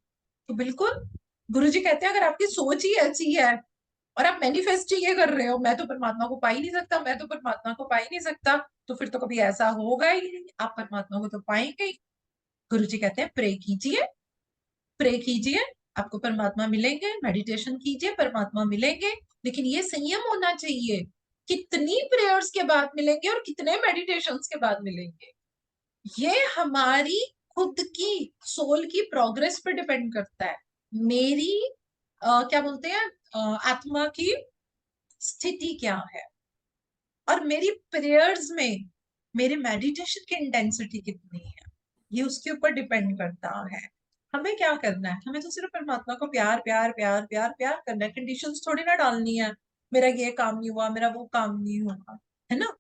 तो बिल्कुल, गुरुजी कहते हैं अगर आपकी सोच ही ऐसी है और आप मैनिफेस्ट ही ये कर रहे हो मैं तो परमात्मा को पा ही नहीं सकता, मैं तो परमात्मा को पा ही नहीं सकता, तो फिर तो कभी ऐसा होगा ही नहीं, आप परमात्मा को तो पाएंगे ही। गुरुजी कहते हैं प्रे कीजिए, प्रे कीजिए, आपको परमात्मा मिलेंगे, मेडिटेशन कीजिए, परमात्मा मिलेंगे। लेकिन ये संयम होना चाहिए, कितनी प्रेयर्स के बाद मिलेंगे और कितने मेडिटेशंस के बाद मिलेंगे, ये हमारी खुद की सोल की प्रोग्रेस पे डिपेंड करता है। मेरी क्या बोलते हैं, आत्मा की स्थिति क्या है और मेरी प्रेयर्स में मेरे मेडिटेशन की इंटेंसिटी कितनी है, ये उसके ऊपर डिपेंड करता है। हमें क्या करना है? हमें तो सिर्फ परमात्मा को प्यार प्यार प्यार प्यार प्यार करना है, कंडीशंस थोड़ी ना डालनी है, मेरा ये काम नहीं हुआ, मेरा वो काम नहीं हुआ, है ना?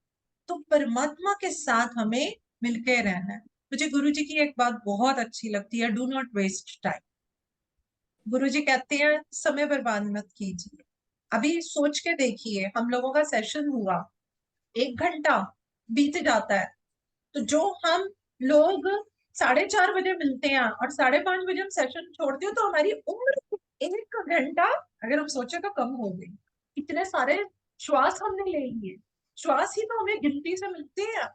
तो परमात्मा के साथ हमें मिलके रहना है। मुझे गुरु जी की एक बात बहुत अच्छी लगती है, डू नॉट वेस्ट टाइम। गुरु जी कहते हैं समय बर्बाद मत कीजिए। अभी सोच के देखिए, हम लोगों का सेशन हुआ, 1 घंटा बीत जाता है, तो जो हम लोग 4:30 बजे मिलते हैं और 5:30 बजे हम सेशन छोड़ते हैं, तो हमारी उम्र 1 घंटा अगर हम सोचे तो कम हो गई। इतने सारे श्वास हमने ले लिए, श्वास ही तो हमें गिनती से मिलते हैं,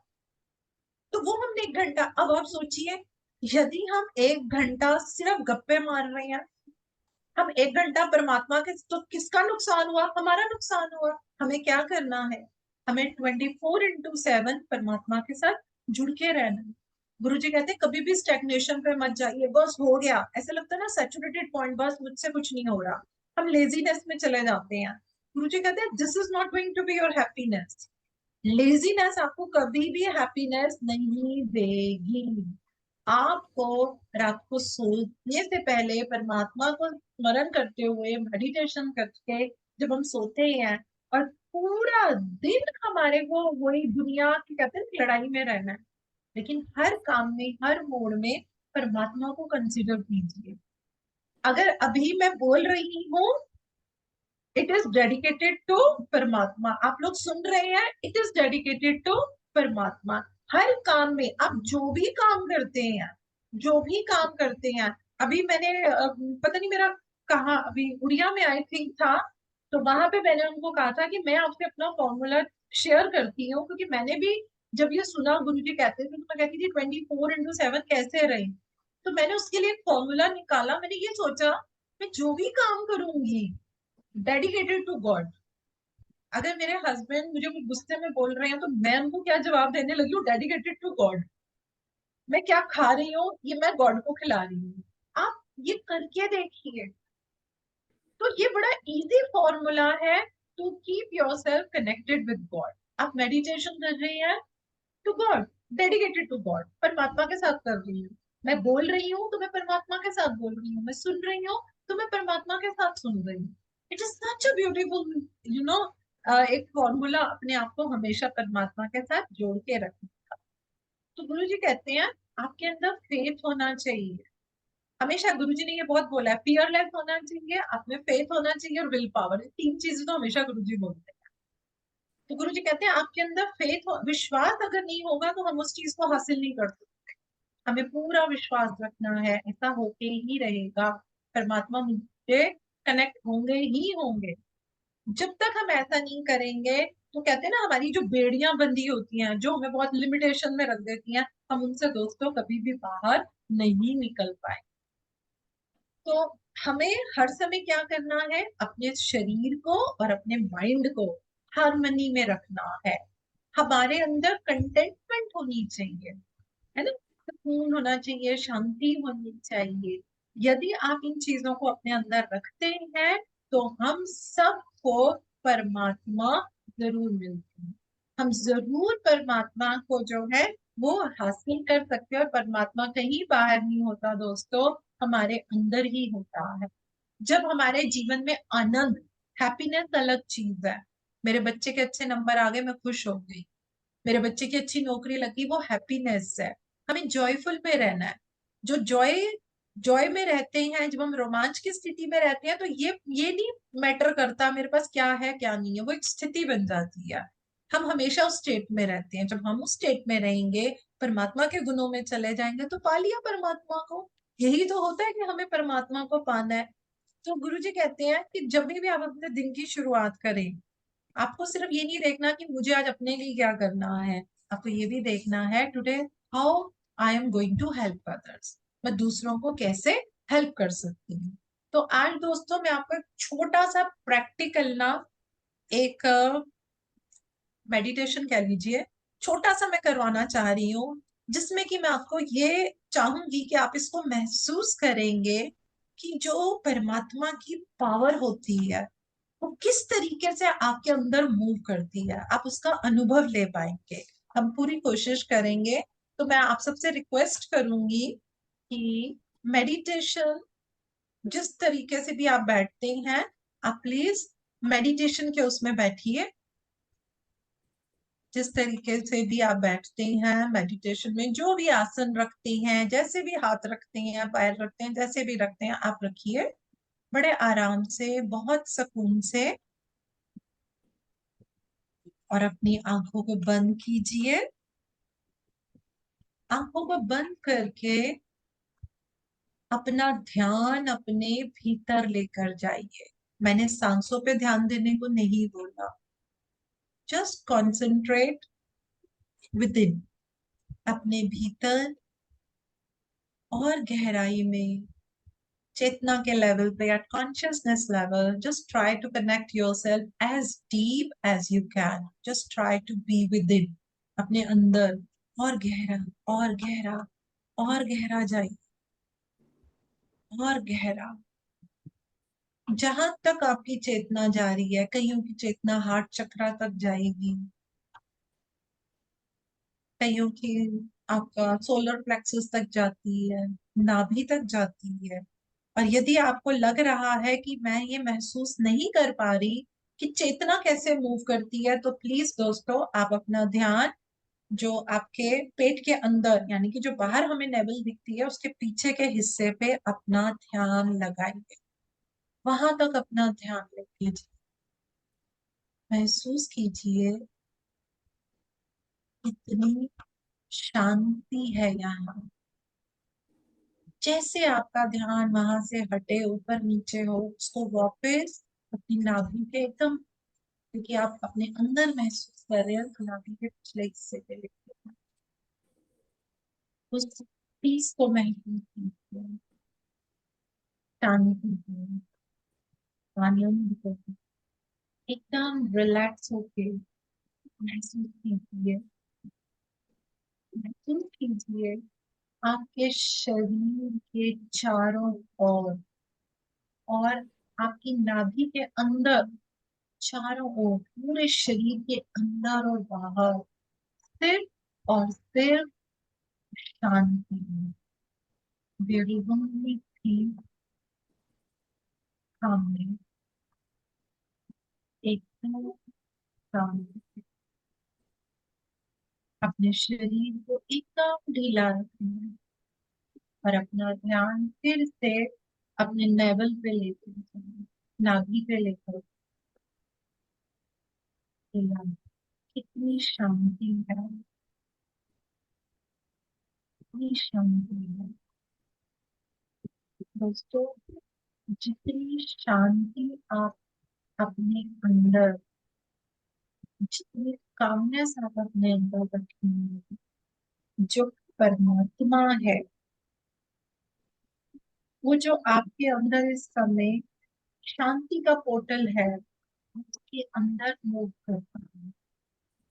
तो वो हमने 1 घंटा, अब आप सोचिए यदि हम 1 घंटा सिर्फ गप्पे मार रहे हैं, हम 1 घंटा परमात्मा के, तो किसका नुकसान हुआ? हमारा नुकसान हुआ। हमें क्या करना है? हमें 24x7 परमात्मा के साथ जुड़ के रहना है। गुरु जी कहते हैं कभी भी स्टेग्नेशन पे मत जाइए, बस हो गया, ऐसा लगता है ना सैचुरेटेड पॉइंट, बस मुझसे कुछ नहीं हो रहा, हम लेजीनेस में चले जाते हैं। गुरु जी कहते हैं this is not going to be your happiness. Laziness आपको कभी भी हैप्पीनेस नहीं देगी। आपको रात को सोने से पहले परमात्मा को स्मरण करते हुए मेडिटेशन करके जब हम सोते हैं, और पूरा दिन हमारे को वही दुनिया की कहते हैं ना, लड़ाई में रहना है, लेकिन हर काम में, हर मोड़ में परमात्मा को कंसिडर कीजिए। अगर अभी मैं बोल रही हूँ, इट इज डेडिकेटेड टू परमात्मा, आप लोग सुन रहे हैं, इट इज डेडिकेटेड टू परमात्मा। हर काम में आप जो भी काम करते हैं, जो भी काम करते हैं, अभी मैंने पता नहीं मेरा कहाँ, अभी उड़िया में आई थिंक था, तो वहां पे मैंने उनको कहा था कि मैं आपसे अपना फॉर्मूला शेयर करती हूँ, क्योंकि मैंने भी जब ये सुना गुरुजी कहते थे तो मैं कहती थी 24x7 कैसे रहे। तो मैंने उसके लिए एक फॉर्मूला निकाला, मैंने ये सोचा मैं जो भी काम करूंगी डेडिकेटेड टू गॉड। अगर मेरे हस्बैंड मुझे कुछ गुस्से में बोल रहे हैं तो मैं उनको क्या जवाब देने लगी हूँ? Dedicated to God. मैं क्या खा रही हूँ ये मैं गॉड को खिला रही हूँ। आप ये करके देखिए, तो ये बड़ा इजी फॉर्मूला है to keep yourself connected with God. आप मेडिटेशन कर रही हैं to God, dedicated to God, परमात्मा के साथ कर रही हूँ। मैं बोल रही हूँ तो मैं परमात्मा के साथ बोल रही हूँ, मैं सुन रही हूँ तो मैं परमात्मा के साथ सुन रही हूँ। It is such a beautiful, you know, एक फॉर्मूला अपने आप को हमेशा परमात्मा के साथ जोड़ के रखना। तो गुरु जी कहते हैं आपके अंदर फेथ होना चाहिए। हमेशा गुरुजी ने ये बहुत बोला है, फियरलेस होना चाहिए, आप में फेथ होना चाहिए और विल पावर। तीन चीजें तो हमेशा गुरुजी बोलते हैं। तो गुरुजी कहते हैं आपके अंदर फेथ विश्वास अगर नहीं होगा तो हम उस चीज को हासिल नहीं कर सकते। हमें पूरा विश्वास रखना है, ऐसा होके ही रहेगा, परमात्मा मुझसे कनेक्ट होंगे ही होंगे। जब तक हम ऐसा नहीं करेंगे तो कहते हैं ना, हमारी जो बेड़ियां बंधी होती हैं जो हमें बहुत लिमिटेशन में रख देती हैं, हम उनसे दोस्तों कभी भी बाहर नहीं निकल पाए। तो हमें हर समय क्या करना है, अपने शरीर को और अपने माइंड को हार्मनी में रखना है। हमारे अंदर कंटेंटमेंट होनी चाहिए, है ना, सुकून होना चाहिए, शांति होनी चाहिए। यदि आप इन चीजों को अपने अंदर रखते हैं तो हम सबको परमात्मा जरूर मिलते हैं। हम जरूर परमात्मा को जो है वो हासिल कर सकते हैं। और परमात्मा कहीं बाहर नहीं होता दोस्तों, हमारे अंदर ही होता है। जब हमारे जीवन में आनंद, हैप्पीनेस अलग चीज है। मेरे बच्चे के अच्छे नंबर आ गए, मैं खुश हो गई। मेरे बच्चे की अच्छी नौकरी लगी, वो हैप्पीनेस है। हमें जॉयफुल में रहना है। जो जॉय जॉय में रहते हैं, जब हम रोमांच की स्थिति में रहते हैं तो ये नहीं मैटर करता मेरे पास क्या है क्या नहीं है, वो एक स्थिति बन जाती है। हम हमेशा उस स्टेट में रहते हैं। जब हम उस स्टेट में रहेंगे, परमात्मा के गुणों में चले जाएंगे तो पा लिया परमात्मा को। यही तो होता है कि हमें परमात्मा को पाना है। तो गुरु जी कहते हैं कि जब भी आप अपने दिन की शुरुआत करें, आपको सिर्फ ये नहीं देखना कि मुझे आज अपने लिए क्या करना है, आपको ये भी देखना है today how I am going to help others. मैं दूसरों को कैसे हेल्प कर सकती हूँ। तो आज दोस्तों मैं आपको एक छोटा सा प्रैक्टिकल ना, एक मेडिटेशन कह लीजिए, छोटा सा मैं करवाना चाह रही हूँ, जिसमें कि मैं आपको ये चाहूंगी कि आप इसको महसूस करेंगे कि जो परमात्मा की पावर होती है वो किस तरीके से आपके अंदर मूव करती है, आप उसका अनुभव ले पाएंगे। हम पूरी कोशिश करेंगे। तो मैं आप सबसे रिक्वेस्ट करूंगी कि मेडिटेशन जिस तरीके से भी आप बैठते हैं, आप प्लीज मेडिटेशन के उसमें बैठिए। जिस तरीके से भी आप बैठते हैं मेडिटेशन में, जो भी आसन रखते हैं, जैसे भी हाथ रखते हैं, पैर रखते हैं, जैसे भी रखते हैं आप रखिए, बड़े आराम से, बहुत सुकून से। और अपनी आंखों को बंद कीजिए। आंखों को बंद करके अपना ध्यान अपने भीतर लेकर जाइए। मैंने सांसों पे ध्यान देने को नहीं बोला, जस्ट कॉन्सेंट्रेट विद इन, अपने भीतर और गहराई में, चेतना के लेवल पे, at consciousness level. Just try to connect yourself as deep as you can. Just try to be within, अपने अंदर और गहरा और गहरा और गहरा जाइए, और गहरा, जहां तक आपकी चेतना जा रही है। कईयों की चेतना हार्ट चक्रा तक जाएगी, कईयों की आपका सोलर प्लेक्सस तक जाती है, नाभि तक जाती है। और यदि आपको लग रहा है कि मैं ये महसूस नहीं कर पा रही कि चेतना कैसे मूव करती है, तो प्लीज दोस्तों आप अपना ध्यान जो आपके पेट के अंदर, यानी कि जो बाहर हमें नेवल दिखती है उसके पीछे के हिस्से पे अपना ध्यान लगाइए। वहां तक अपना ध्यान लेके महसूस कीजिए कितनी शांति है यहाँ। जैसे आपका ध्यान वहां से हटे, ऊपर नीचे हो, उसको वापस अपनी नाभि के एकदम, क्योंकि आप अपने अंदर महसूस कर रहे हैं, तो नाभि के पिछले हिस्से पे लेके उस पीस को महसूस कीजिए, शांति को, आनंद को, एकदम रिलैक्स होके महसूस कीजिए। महसूस कीजिए आपके शरीर के चारों ओर और आपकी नाभि के अंदर, चारों ओर पूरे शरीर के अंदर और बाहर सिर्फ और सिर्फ शांति। There is only peace, calmness, एकदम शांति। अपने शरीर को एकदम ढीला रखें और अपना ध्यान फिर से अपने नेवल पे लेकर जाएं, नाभि पे लेकर ढीला। कितनी शांति है, कितनी शांति है दोस्तों। जितनी शांति आप अपने अंदर, जितनी कामनेस आप अपने अंदर रखेंगे, जो परमात्मा है वो जो आपके अंदर इस समय शांति का पोर्टल है, उसके अंदर मूव करता है।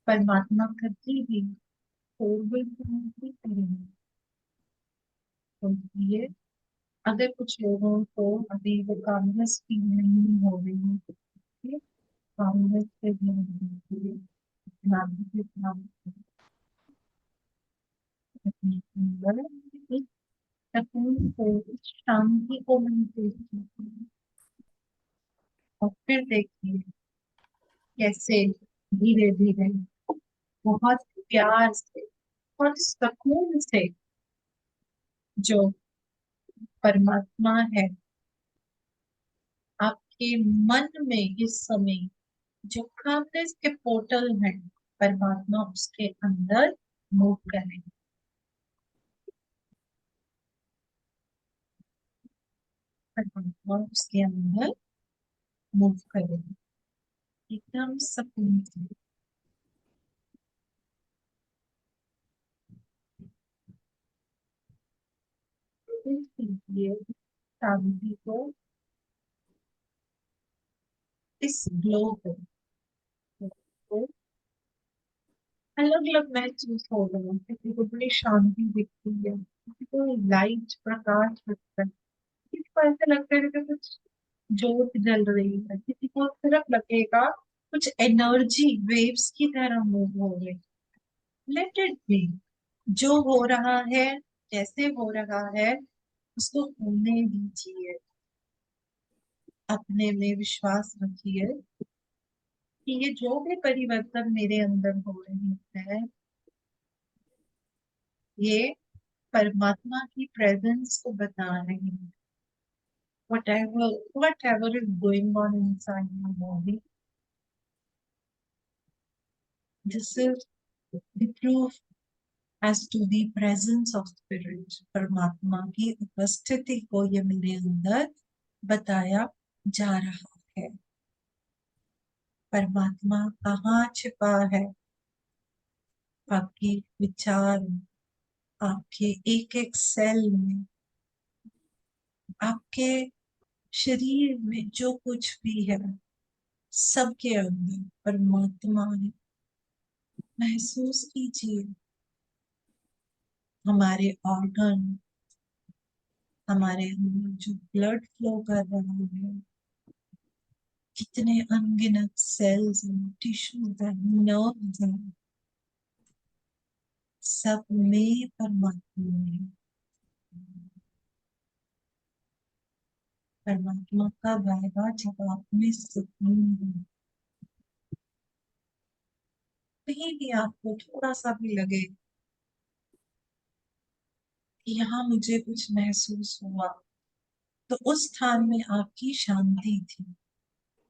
परमात्मा कभी भी फॉरवर्ड नहीं करेंगे। तो इसलिए अगर कुछ लोगों को अभी वो कामनेस फील नहीं हो रही है, तो कामनेस से भी नहीं, नाभि के ध्यान रखने के अंदर इस सुकून को, इस शांति को महसूस कीजिए और फिर देखिए कैसे धीरे धीरे बहुत प्यार से और सुकून से जो परमात्मा है आपके मन में इस समय, जो कामनेस के पोर्टल है, परमात्मा उसके अंदर मूव करें। परमात्मा उसके अंदर मूव करें एकदम सुकून से। इसलिए शांति को, इस ग्लो को अलग अलग महसूस हो रहा है। किसी को बड़ी शांति दिखती है, किसी को लाइट प्रकाश दिखता है, किसी को ऐसा लगता है कि कुछ ज्योत जल रही है, किसी को सिर्फ लगेगा कुछ एनर्जी वेव्स की तरह मूव हो रही। लेट इट बी, जो हो रहा है, जैसे हो रहा है, उसको होने दीजिए। अपने में विश्वास रखिए कि ये जो भी परिवर्तन मेरे अंदर हो रहे हैं, ये परमात्मा की प्रेजेंस को बता रहे हैं। whatever is going on inside my body, this is the proof as to the presence of spirit। परमात्मा की उपस्थिति को ये मेरे अंदर बताया जा रहा है। परमात्मा कहाँ छिपा है? आपके विचार में, आपके एक एक सेल में, आपके शरीर में जो कुछ भी है, सबके अंदर परमात्मा है। महसूस कीजिए हमारे ऑर्गन, हमारे अंदर जो ब्लड फ्लो कर रहा है, कितने अनगिनत सेल्स हैं, टिश्यूज हैं, नर्व्स हैं, सब में परमात्मा है। परमात्मा का आएगा जब आप में सुकून है। कहीं भी आपको थोड़ा सा भी लगे कि यहाँ मुझे कुछ महसूस हुआ, तो उस स्थान में आपकी शांति थी।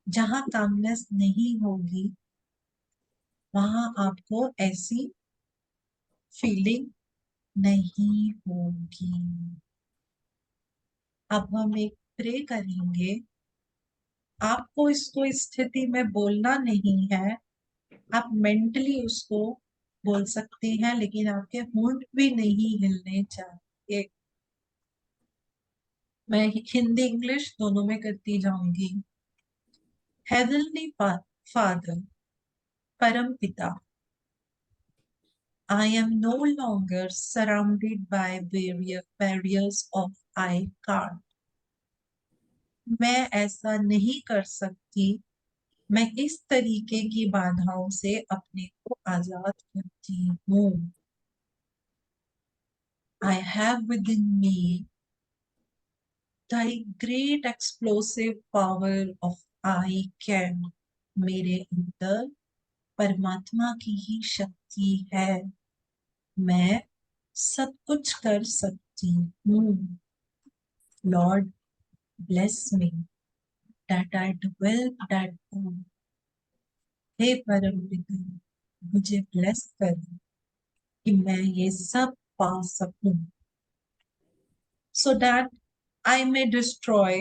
जहाँ कामनेस नहीं होगी वहां आपको ऐसी फीलिंग नहीं होगी। अब हम एक प्रे करेंगे। आपको इसको इस स्थिति में बोलना नहीं है, आप मेंटली उसको बोल सकते हैं, लेकिन आपके होंठ भी नहीं हिलने चाहिए। मैं हिंदी इंग्लिश दोनों में करती जाऊंगी। हेवनली फादर, परम पिता, I am no longer surrounded by barriers of I can't। मैं ऐसा नहीं कर सकती, मैं इस तरीके की बाधाओं से अपने को आजाद करती हूँ। I have within me the great explosive power of I can। मेरे अंदर परमात्मा की ही शक्ति है। मैं सब कुछ कर सकती हूँ। Lord bless me that I dwell that all. हे परम पिता, मुझे ब्लेस कर कि मैं ये सब पा सकूं, so that I may destroy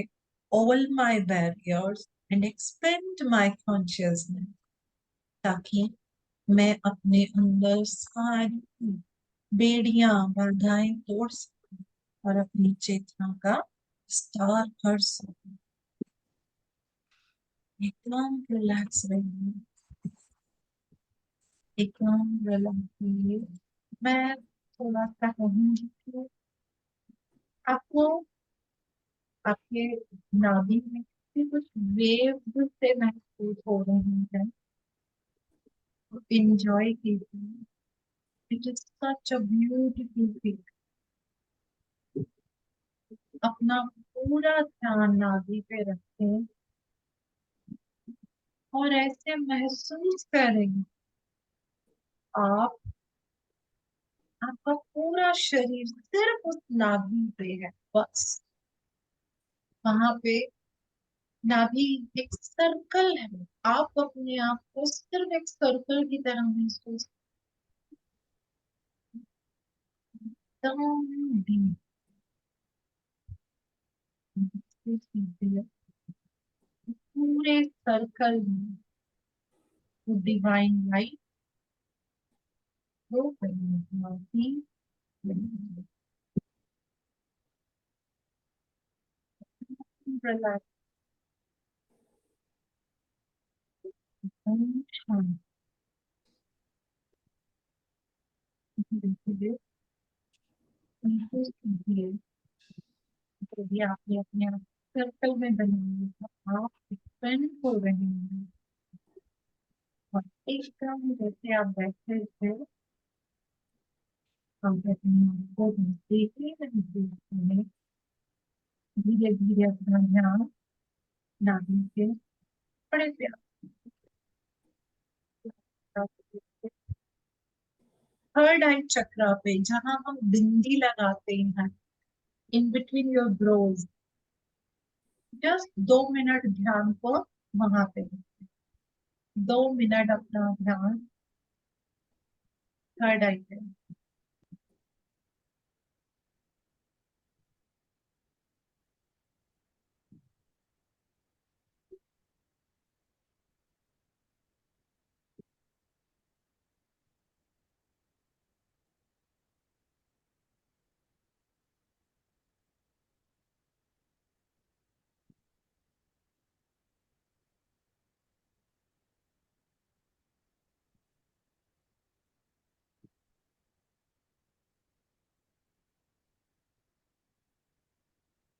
all my barriers and expand my consciousness, ताकि मैं अपने अंदर सारी बेड़ियां बाधाएं तोड़ सकूं और अपनी चेतना का विस्तार कर सकूं। एकदम रिलैक्स रहिए, एकदम रिलैक्स रहिए। मैं थोड़ा सा कहूंगी कि आपको आपके नाभि में भी कुछ वेव से महसूस हो रही है, enjoy कीजिए। It is such a beautiful thing. अपना पूरा ध्यान नाभि पे रखें और ऐसे महसूस करें आप आपका पूरा शरीर सिर्फ उस नाभि पे है, बस वहां पे नाभि एक सर्कल है। आप अपने आप को सिर्फ एक सर्कल की तरह महसूस एकदम डीप महसूस कीजिए। पूरे सर्कल में डिवाइन लाइट फ्लो करेगी। रिलैक्स, शांत कीजिए, महसूस कीजिए। यदि आपने अपने आप सर्कल में बनाया तो आप एक्सपेंड हो रहे हैं और एकदम जैसे आप बैठे थे, आप अपने आप को देखिए नहीं, धीरे धीरे अपना ध्यान नाभि के बड़े प्यार थर्ड आई चक्रा पे, जहां हम बिंदी लगाते हैं, in between your brows, just 2 minute ध्यान को वहां पे, 2 मिनट अपना ध्यान थर्ड आई पे।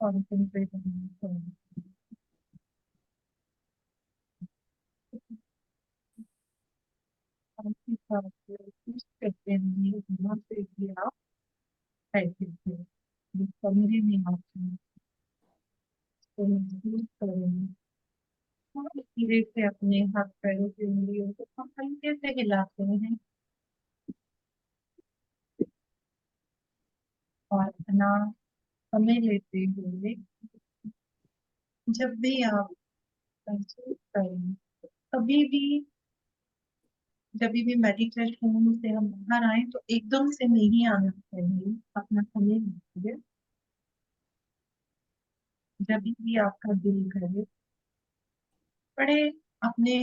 कॉन्सेंट्रेट करते रहिए, वहां से भी आप बैठे थे जिस कमरे में आप हैं, उसको महसूस करेंगे और धीरे से अपने हाथ पैरों की उंगलियों को हम हल्के से हिलाते हैं और अपना समय लेते हुए जब भी आप महसूस करें, कभी भी जब भी मेडिटेशन से हम बाहर आए तो एकदम से नहीं आना चाहिए, अपना समय लीजिए। जब भी आपका दिल करे, बड़े अपने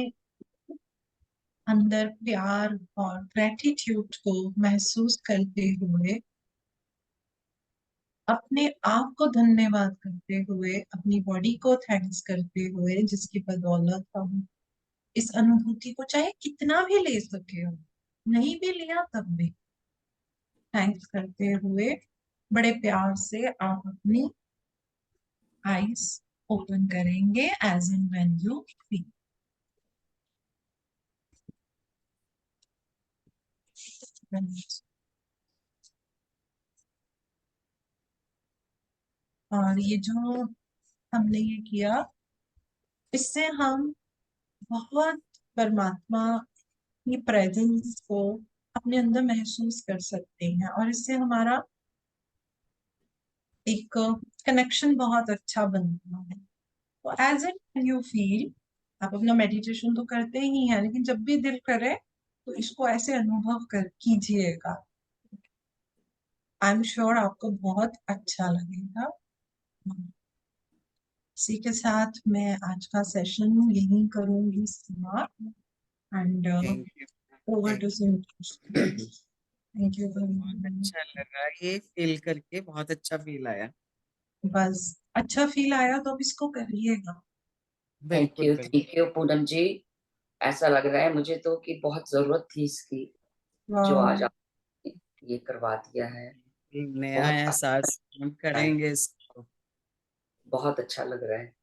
अंदर प्यार और ग्रेटिट्यूड को महसूस करते हुए, अपने आप को धन्यवाद करते हुए, अपनी बॉडी को थैंक्स करते हुए, जिसकी बदौलत हम इस अनुभूति को चाहे कितना भी ले सके हो, नहीं भी लिया तब भी थैंक्स करते हुए बड़े प्यार से आप अपनी आईज ओपन करेंगे as and when you feel. और ये जो हमने ये किया, इससे हम बहुत परमात्मा की प्रेजेंस को अपने अंदर महसूस कर सकते हैं, और इससे हमारा एक कनेक्शन बहुत अच्छा बनता है। तो एज एंड यू फील, आप अपना मेडिटेशन तो करते ही हैं, लेकिन जब भी दिल करे तो इसको ऐसे अनुभव कर कीजिएगा। आई एम श्योर आपको बहुत अच्छा लगेगा। इसी के साथ मैं आज का सेशन यही करूंगी समाप्त, and thank you. Over to बहुत थैंक यू वेरी मच। अच्छा लगा ये फील करके, बहुत अच्छा फील आया। बस अच्छा फील आया तो अब इसको करिएगा। बिल्कुल बिल्कुल। थैंक यू पूनम जी। ऐसा लग रहा है मुझे तो कि बहुत जरूरत थी इसकी, जो आज आपने ये करवा दिया है। नया बहुत एहसास हम करेंगे इसको। बहुत अच्छा लग रहा है,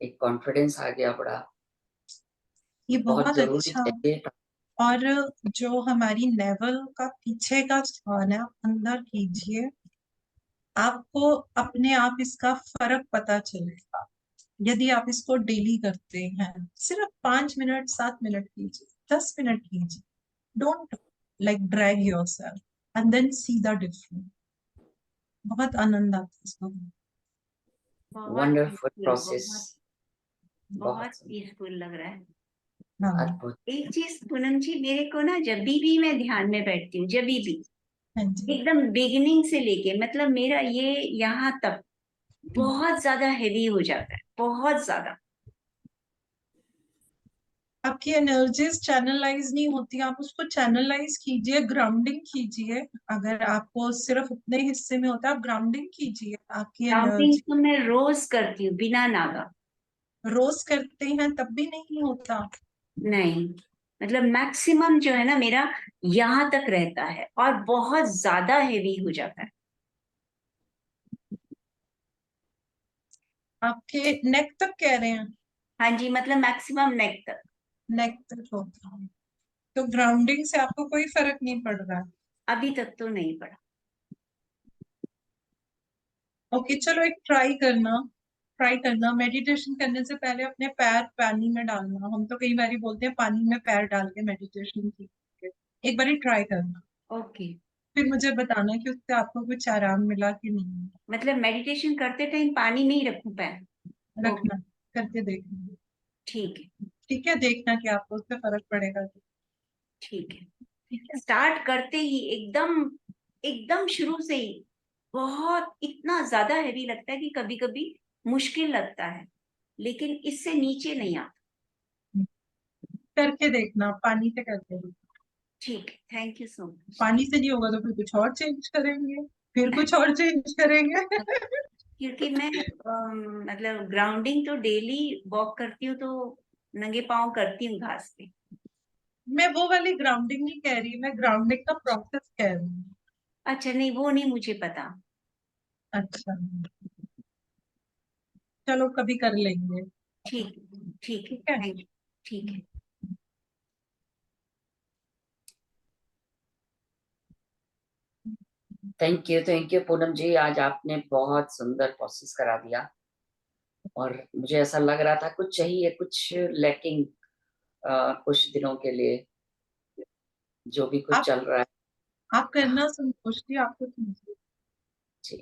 एक कॉन्फिडेंस आ गया बड़ा, ये बहुत बहुत जरूरी अच्छा। चाहिए। और जो हमारी नेवल का पीछे का स्थान है, आप अंदर कीजिए, आपको अपने आप इसका फर्क पता चलेगा। यदि आप इसको डेली करते हैं, सिर्फ 5 मिनट 7 मिनट कीजिए, 10 मिनट कीजिए, don't like drag yourself, and then see the difference. बहुत आनंद आता है इसको। बहुत वंडरफुल peaceful, प्रोसेस, बहुत बहुत पीसफुल लग रहा है। हाँ अद्भुत। एक चीज पूनम जी, मेरे को ना जब भी मैं ध्यान में बैठती हूँ, जब भी हाँ जी। एकदम बिगिनिंग से लेके, मतलब मेरा ये यहाँ तक बहुत ज्यादा हेवी हो जाता है, बहुत ज्यादा। आपकी एनर्जीज चैनलाइज नहीं होती, आप उसको चैनलाइज कीजिए, ग्राउंडिंग कीजिए। अगर आपको सिर्फ उतने हिस्से में होता है, आप ग्राउंडिंग कीजिए आपकी काउंटिंग एनर्जी। तो मैं रोज करती हूँ बिना नागा। रोज करते हैं तब भी नहीं होता। नहीं, मतलब मैक्सिमम जो है ना मेरा यहाँ तक रहता है, और बहुत ज्यादा हेवी हो जाता है। आपके नेक तक कह रहे हैं? हाँ जी, मतलब मैक्सिमम नेक तक। नेक तक होता है, तो ग्राउंडिंग से आपको कोई फर्क नहीं पड़ रहा है? अभी तक तो नहीं पड़ा। ओके, चलो एक ट्राई करना मेडिटेशन करने से पहले अपने पैर पानी में डालना। हम तो कई बार बोलते हैं पानी में पैर डाल के मेडिटेशन कीजिए, एक बार ट्राई करना, ओके। फिर मुझे बताना कि उससे आपको कुछ आराम मिला कि नहीं। मतलब मेडिटेशन करते टाइम पानी में ही रखूं पैर? ओके, रखना, करके देखना। ठीक है। ठीक है, देखना कि आपको उससे फर्क पड़ेगा कि। ठीक है। ठीक है। स्टार्ट करते ही एकदम, एकदम शुरू से ही बहुत इतना ज्यादा हैवी लगता है कि कभी कभी मुश्किल लगता है, लेकिन इससे नीचे नहीं आता। करके देखना, पानी से करके देखना। ठीक है, थैंक यू सो मच। पानी से नहीं होगा तो फिर कुछ और चेंज करेंगे, फिर कुछ और चेंज करेंगे। क्योंकि मैं मतलब ग्राउंडिंग तो डेली वॉक करती हूँ, तो नंगे पाँव करती हूँ घास पे। मैं वो वाली ग्राउंडिंग नहीं कह रही, मैं ग्राउंडिंग का प्रोसेस कह रही हूँ। अच्छा, नहीं वो नहीं मुझे पता। अच्छा, चलो कभी कर लेंगे। ठीक, ठीक है, ठीक है। Thank you. ठीक है। थैंक यू पूनम जी, आज आपने बहुत सुंदर प्रोसेस करा दिया। और मुझे ऐसा लग रहा था कुछ चाहिए, कुछ लैकिंग कुछ दिनों के लिए, जो भी कुछ आप चल रहा है। आप करना संतोषी, आपको कीजिए। जी,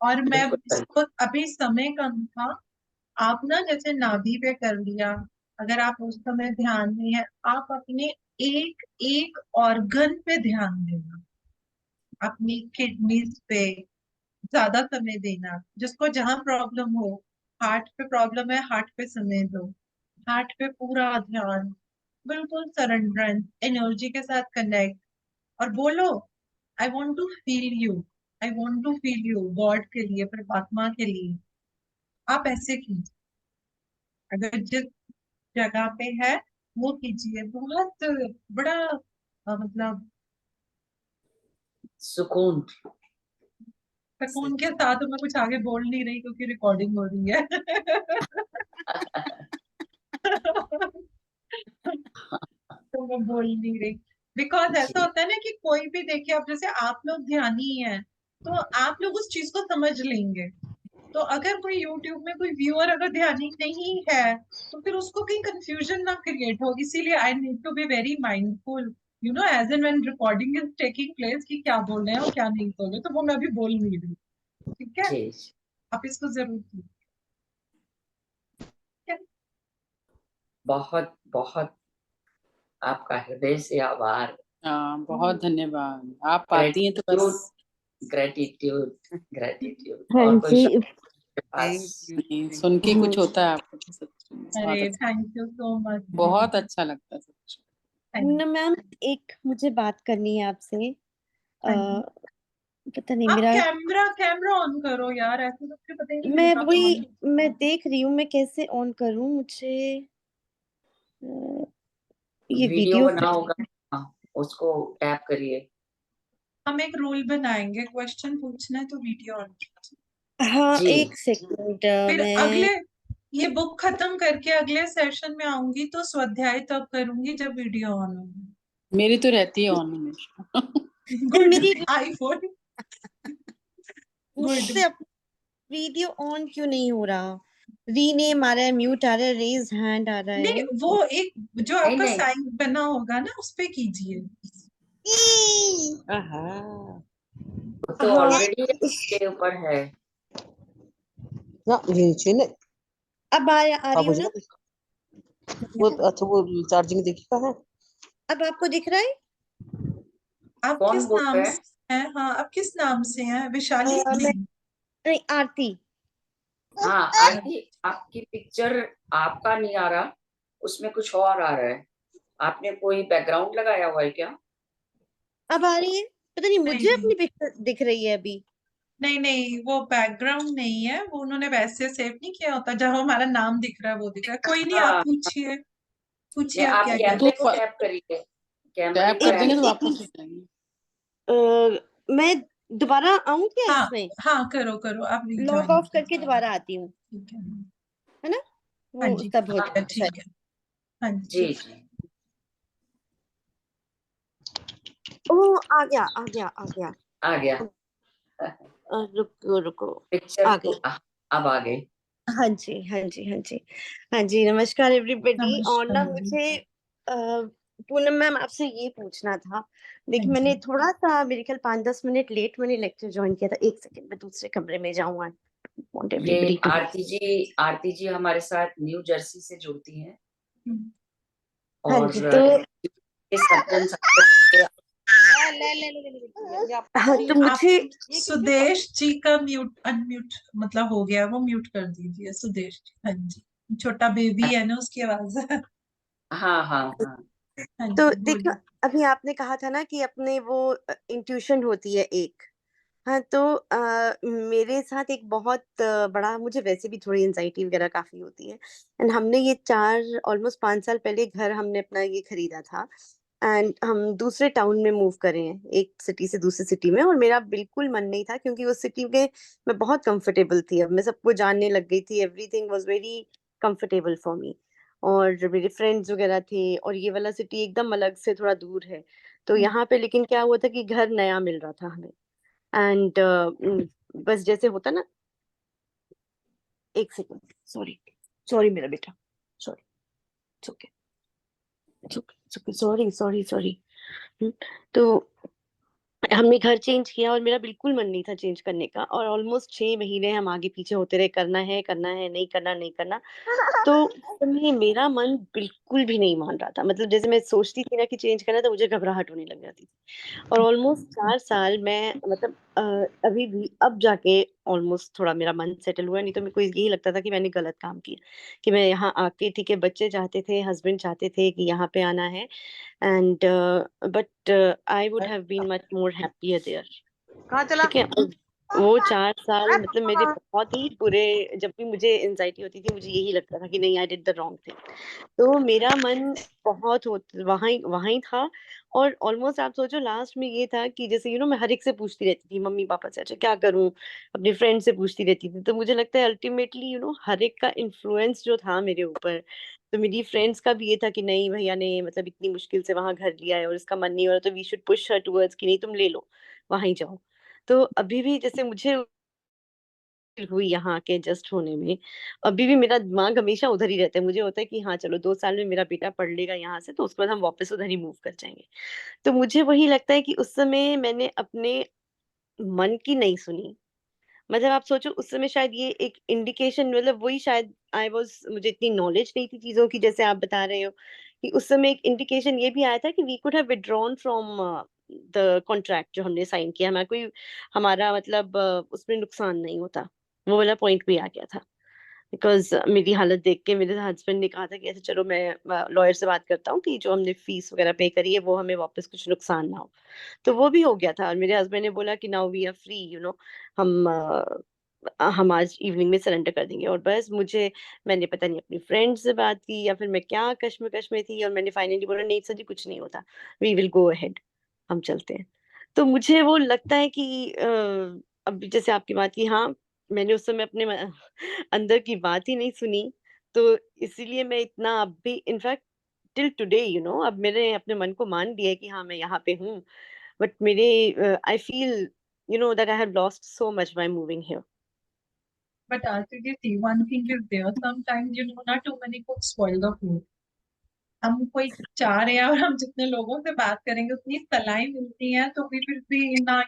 और मैं बिल्कुल करें। इसको, अभी समय कम था, आप ना जैसे नाभि पे कर लिया, अगर आप उस समय ध्यान में है, आप अपने एक एक ऑर्गन पे ध्यान देना, अपनी किडनीज पे ज्यादा समय देना, जिसको जहां प्रॉब्लम हो। हार्ट पे प्रॉब्लम है, हार्ट पे समय दो, हार्ट पे पूरा ध्यान, बिल्कुल सरेंडरेंस, एनर्जी के साथ कनेक्ट, और बोलो, I want to feel you, I want to feel you, God के लिए, परमात्मा के लिए। आप ऐसे कीजिए, अगर जिस जगह पे है वो कीजिए, बहुत बड़ा मतलब सुकून। सुकून के साथ। मैं कुछ आगे बोल नहीं रही क्योंकि रिकॉर्डिंग हो रही है। तो मैं बोल नहीं रही, बिकॉज ऐसा जी, होता है ना कि कोई भी देखिए, अब जैसे आप लोग ध्यानी हैं, तो आप लोग उस चीज को समझ लेंगे। तो अगर कोई यूट्यूब में कोई व्यूअर अगर ध्यानी नहीं है, तो फिर उसको कहीं कंफ्यूजन ना क्रिएट हो, इसीलिए I need to be very mindful you know as an when recording is taking place कि क्या बोल रहे हैं और क्या नहीं बोल रहे, तो वो मैं अभी बोल नहीं रही, ठीक है? जी आप इसको जरूर कीजिए, ठीक है? बहुत बहुत आपका हृदय से आभार। हाँ, बहुत धन्यवाद। आप आती हैं तो बस ग्रेटिट्यूड ग्रेटिट्यूड हाँ और कोई जी, शब्द आपके थैंक पास? यू। नहीं, सुन के कुछ होता है आपको तो सच में बहुत अरे अच्छा, थैंक यू सो मच, बहुत अच्छा लगता है सच में। Thank you. मैम एक मुझे बात करनी है आपसे। हाँ जी। पता नहीं आप मेरा, कैमरा कैमरा ऑन करो यार, ऐसे तो फिर पता ही नहीं मैं चलता वही कौन। मैं देख रही हूँ मैं कैसे ऑन करूँ, मुझे अ, ये वीडियो वीडियो बना होगा, हाँ, उसको टैप करिए। हम एक रूल बनाएंगे, क्वेश्चन पूछना है तो वीडियो ऑन कीजिए। हाँ जी एक सेकंड, फिर मैं अगले ये बुक खत्म करके अगले सेशन में आऊंगी तो स्वाध्याय तब करूंगी जब वीडियो ऑन होगी। मेरी तो रहती है ऑन हमेशा। नहीं, गुड, मेरी आईफोन, गुड। मुझसे वीडियो ऑन क्यों नहीं हो रहा? रीनेम आ रहा है, म्यूट आ रहा है, रेज हैंड आ रहा नहीं, है। वो एक जो नहीं आपका नहीं, साइन बना होगा ना उस पे कीजिए। आहा, वो तो हाँ ऑलरेडी के ऊपर है। ना ये नीचे ने अब आ रही आप हूँ मुझे ना? वो अच्छा वो चार्जिंग देखी का है। अब आपको दिख रहा है? आप कौन किस बोल नाम रहा है? से हैं? हाँ, आप किस नाम से हैं? विशाली? मैं नहीं। नहीं, आरती। हाँ आरती, आपकी पिक्चर आपका नहीं आ रहा, उसमें कुछ और आ रहा है। आपने कोई बैकग्राउंड लगाया हुआ है क्या? अब आ रही है? पता नहीं, नहीं मुझे नहीं अपनी पिक्चर दिख रही है अभी। नहीं नहीं, वो बैकग्राउंड नहीं है, वो उन्होंने वैसे सेव नहीं किया होता, जब हमारा नाम दिख रहा है वो दिख रहा है। कोई नहीं, आप हाँ, पूछिए, पूछिए नहीं आप आप क्या कह तो कैमरे को टैप करिए, कैमरे टैप को कर एक टैप। देंगे तो मिनट, एक वापस हो मिनट, जाएंगे। मैं दोबारा आऊं क्या हाँ इसमें? हाँ, करो करो, आप लॉग रिज्वाइन ऑफ करके कीजिए। दोबारा आती हूँ, ठीक है, है ना? हाँ वो जी, तब हो हाँ जाएगा ठीक शायद। है, हाँ जी। जी जी, ओ, आ गया आ गया आ गया। आ गया। रुको रुको, पिक्चर आ को गई। अब आ गई। हाँ जी हाँ जी हाँ जी हाँ जी, नमस्कार एवरीबॉडी। और ना नमस्कार। मुझे पूनम मैम आपसे ये पूछना था। हाँ देखिए, जी। मैंने थोड़ा सा मेरे ख्याल 5-10 मिनट लेट मैंने लेक्चर ज्वाइन किया था। एक सेकंड में दूसरे कमरे में जाऊँ। आई वांट ये एवरीबॉडी टू। आरती जी हमारे साथ न्यू जर्सी से जुड़ती हैं हम्म, हाँ और जी, तो इस सज्जन हाँ तो आप मुझे सुदेश जी का म्यूट अनम्यूट मतलब हो गया, वो म्यूट कर दीजिए सुदेश जी। हाँ जी, छोटा बेबी है ना, उसकी आवाज। हाँ हाँ हाँ हाँ तो जी, देखो, बोलिए। अभी आपने कहा था ना कि अपने वो इंट्यूशन होती है एक। हाँ, तो मेरे साथ एक बहुत बड़ा, मुझे वैसे भी थोड़ी एंजाइटी वगैरह काफ़ी होती है। एंड हमने ये 4 ऑलमोस्ट 5 साल पहले घर हमने अपना ये खरीदा था। एंड हम दूसरे टाउन में मूव करे हैं, एक सिटी से दूसरी सिटी में। और मेरा बिल्कुल मन नहीं था, क्योंकि उस सिटी में मैं बहुत कंफर्टेबल थी। अब मैं सबको जानने लग गई थी, everything was very comfortable for me. और मेरे फ्रेंड्स वगैरह थे, और ये वाला सिटी एकदम अलग से थोड़ा दूर है। तो हम्म, यहाँ पे लेकिन क्या हुआ था कि घर नया मिल रहा था हमें। एंड बस जैसे होता ना, एक सेकंड, सॉरी सॉरी मेरा बेटा, sorry, okay okay, sorry sorry sorry. तो हमने घर चेंज किया, और मेरा बिल्कुल मन नहीं था चेंज करने का। और ऑलमोस्ट 6 महीने हम आगे पीछे होते रहे, करना है, नहीं करना, नहीं करना। तो उस समय मेरा मन बिल्कुल भी नहीं मान रहा था। मतलब जैसे मैं सोचती थी ना कि चेंज करना, तो मुझे घबराहट होने लग जाती थी। और ऑलमोस्ट 4 साल मैं मतलब अभी भी अब जाके ऑलमोस्ट थोड़ा मेरा मन सेटल हुआ। नहीं तो मेरे को यही लगता था कि मैंने गलत काम किया, कि मैं यहाँ आके, ठीक है, बच्चे चाहते थे, हस्बैंड चाहते थे कि यहाँ पे आना है। And but I would have been much more happier there. कहाँ चला। ठीक है, और वो 4 साल मतलब मेरे बहुत ही बुरे, जब भी मुझे एंजाइटी होती थी, मुझे यही लगता था कि नहीं, I did the wrong thing. तो मेरा मन बहुत वहां वहां ही था। और ऑलमोस्ट आप सोचो, लास्ट में ये था कि जैसे मैं हर एक से पूछती रहती थी, मम्मी पापा से, अच्छा क्या करूं, अपने फ्रेंड से पूछती रहती थी। तो मुझे लगता है अल्टीमेटली हर एक का इन्फ्लुएंस जो था मेरे ऊपर। तो मेरी फ्रेंड्स का भी ये था कि नहीं, भैया ने मतलब इतनी मुश्किल से वहां घर लिया है और इसका मन नहीं हो रहा, तो we should push her towards कि नहीं, तुम ले लो, वहां ही जाओ। तो अभी भी जैसे मुझे हुई यहाँ के एडजस्ट होने में। अभी भी मेरा दिमाग हमेशा उधर ही रहता है, मुझे होता है कि हाँ चलो 2 साल में मेरा बेटा पढ़ लेगा यहाँ से, तो उसके बाद हम वापस उधर ही मूव कर जाएंगे। तो मुझे वही लगता है कि उस समय मैंने अपने मन की नहीं सुनी। मतलब आप सोचो उस समय शायद ये एक इंडिकेशन, मतलब वही शायद आई वाज, मुझे इतनी नॉलेज नहीं थी चीजों की जैसे आप बता रहे हो, कि उस समय एक इंडिकेशन ये भी आया था कि we could have withdrawn from the contract जो हमने साइन किया, हमारा कोई, हमारा मतलब उसमें नुकसान नहीं होता। वो वाला पॉइंट भी आ गया था, बिकॉज मेरी हालत देख के मेरे हस्बैंड ने कहा था कि ऐसे चलो मैं लॉयर से बात करता हूँ कि जो हमने फीस वगैरह पे करी है वो हमें वापस कुछ नुकसान ना हो। तो वो भी हो गया था, और मेरे हस्बैंड ने बोला कि नाउ वी आर फ्री, हम हम आज इवनिंग में सरेंडर कर देंगे। और बस मुझे, मैंने पता नहीं अपनी फ्रेंड से बात की या फिर मैं क्या कश्मकश में थी, और मैंने फाइनली बोला नहीं सर जी कुछ नहीं होता, वी विल गो अहेड, हम चलते हैं। तो मुझे वो लगता है कि अब जैसे आपकी बात की, हाँ मैंने उस समय अपने अंदर की बात ही नहीं सुनी, तो इसीलिए मैं इतना अब भी इनफैक्ट टिल टुडे अब मैंने अपने मन को मान लिया है कि हाँ मैं यहाँ पे हूँ, बट मेरे I feel that I have lost so much by moving here. But Archie, one thing is there. Sometimes, not too many cooks spoil the food. हम कोई चाह रहे हैं और हम जितने लोगों से बात करेंगे उतनी सलाहें मिलती हैं, तो we will be in a,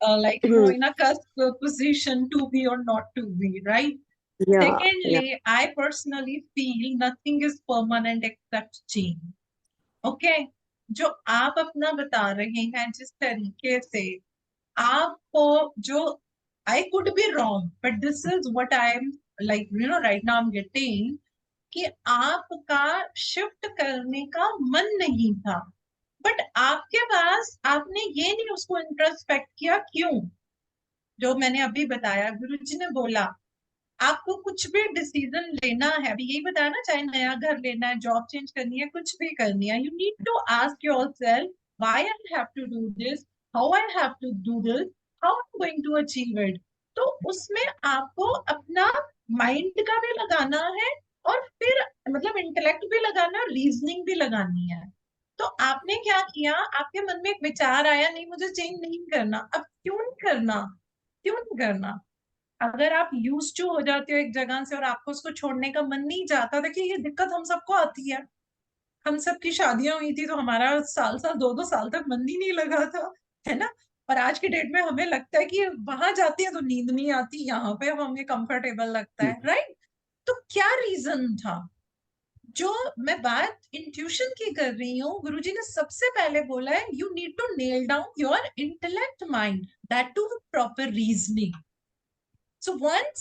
Hmm. in a cusp position to be or not to be, right? Yeah, yeah. Secondly, I personally feel nothing is permanent except change. Okay? जो आप अपना बता रहे हैं जिस तरीके से आपको, जो I could be wrong, but this is what I am right now I'm getting, कि आपका शिफ्ट करने का मन नहीं था, बट आपके पास, आपने ये नहीं उसको इंट्रोस्पेक्ट किया। क्यों? जो मैंने अभी बताया, गुरुजी ने बोला आपको कुछ भी डिसीजन लेना है, अभी यही बताया ना, चाहे नया घर लेना है, जॉब चेंज करनी है, कुछ भी करनी है, you need to ask yourself why I have to do this, how I have to do this, how I am going to achieve it. तो उसमें आपको अपना माइंड का भी लगाना है, और फिर मतलब इंटेलेक्ट भी लगाना, रीजनिंग भी लगानी है। तो आपने क्या किया, आपके मन में एक विचार आया, नहीं मुझे चेंज नहीं करना, अब क्यों नहीं करना, क्यों नहीं करना? अगर आप यूज टू हो जाते हो एक जगह से और आपको उसको छोड़ने का मन नहीं चाहता, देखिए ये दिक्कत हम सबको आती है। हम सबकी शादियां हुई थी तो हमारा साल साल 2-2 साल तक मन ही नहीं लगा था, है ना? और आज की डेट में हमें लगता है कि वहां जाती है तो नींद नहीं आती, यहाँ पे हमें कंफर्टेबल लगता है, राइट? तो क्या रीजन था? जो मैं बात इंट्यूशन की कर रही हूँ, गुरुजी ने सबसे पहले बोला है you need to nail down your intellect mind, that to proper reasoning. So once,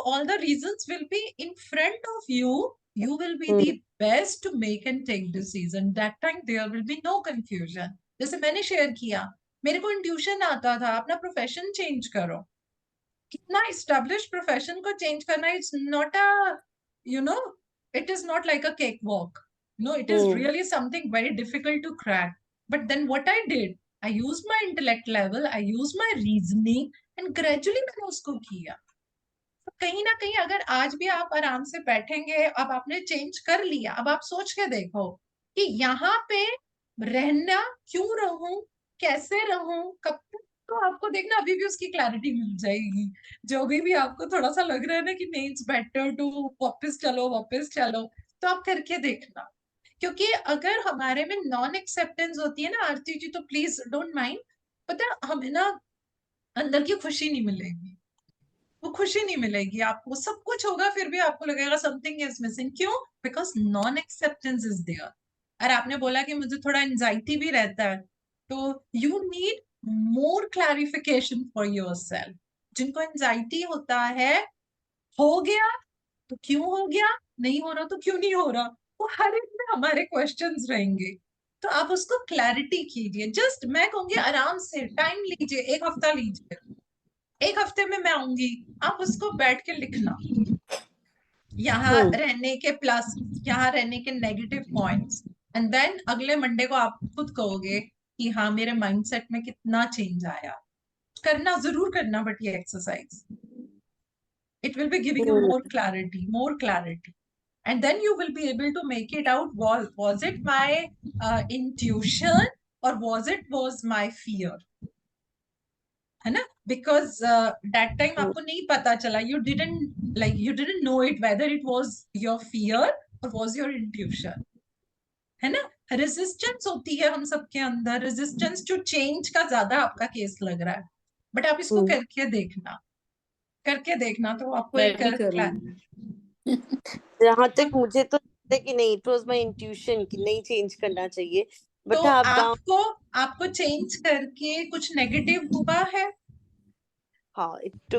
all the reasons will be in front of you, you will be the best to make and take decision. That time there will be no confusion. जैसे मैंने share किया, मेरे को intuition आता था, अपना profession change करो। कितना एस्टेब्लिश प्रोफेशन को चेंज करना, it's not a, it is not like a cakewalk. No, it is really something very difficult to crack. But then what I did, I used my intellect level, I used my reasoning, and gradually मैंने उसको किया। तो कहीं ना कहीं अगर आज भी आप आराम से बैठेंगे, अब आपने चेंज कर लिया, अब आप सोच के देखो कि यहाँ पे रहना, क्यों रहूं, कैसे रहूं, कब तक, तो आपको देखना अभी भी उसकी क्लैरिटी मिल जाएगी। जो भी आपको थोड़ा सा लग रहा है ना कि नहीं इट्स बेटर टू वापस चलो, वापस चलो, तो आप करके देखना। क्योंकि अगर हमारे में नॉन एक्सेप्टेंस होती है ना आरती जी, तो प्लीज डोंट माइंड, पता है हमें ना अंदर की खुशी नहीं मिलेगी, वो खुशी नहीं मिलेगी आपको। सब कुछ होगा फिर भी आपको लगेगा समथिंग इज मिसिंग। क्यों? Because non acceptance is there. और आपने बोला कि मुझे थोड़ा एंजाइटी भी रहता है, तो you need more clarification for yourself. जिनको एंजाइटी होता है, हो गया तो क्यों हो गया, नहीं हो रहा तो क्यों नहीं हो रहा, वो हर एक में हमारे क्वेश्चंस रहेंगे। तो आप उसको क्लैरिटी कीजिए। जस्ट मैं कहूंगी आराम से टाइम लीजिए, 1 हफ्ता लीजिए, 1 हफ्ते में मैं आऊंगी, आप उसको बैठ के लिखना, यहाँ रहने के प्लस, यहाँ रहने के नेगेटिव पॉइंट्स, एंड देन अगले मंडे को आप खुद कहोगे कि हाँ मेरे माइंडसेट में कितना चेंज आया। करना जरूर करना, बट ये exercise, it will be giving you more clarity, and then you will be able to make it out, was it my intuition or was my fear, है ना? because that time हम्म, आपको नहीं पता चला, you didn't know it whether it was your fear or was your intuition, है ना। Resistance होती है हम सबके अंदर, रेजिस्टेंस टू चेंज का ज्यादा आपका केस लग रहा है, बट आप इसको हम्म। करके देखना तो आपको मैं एक भी करूंगी। जहां तक मुझे तो लगता है कि नहीं, इट वाज माय इंट्यूशन कि नहीं चेंज करना चाहिए, तो बट हाँ अब डाउन, आपको चेंज करके कुछ नेगेटिव हुआ है? हाँ इट,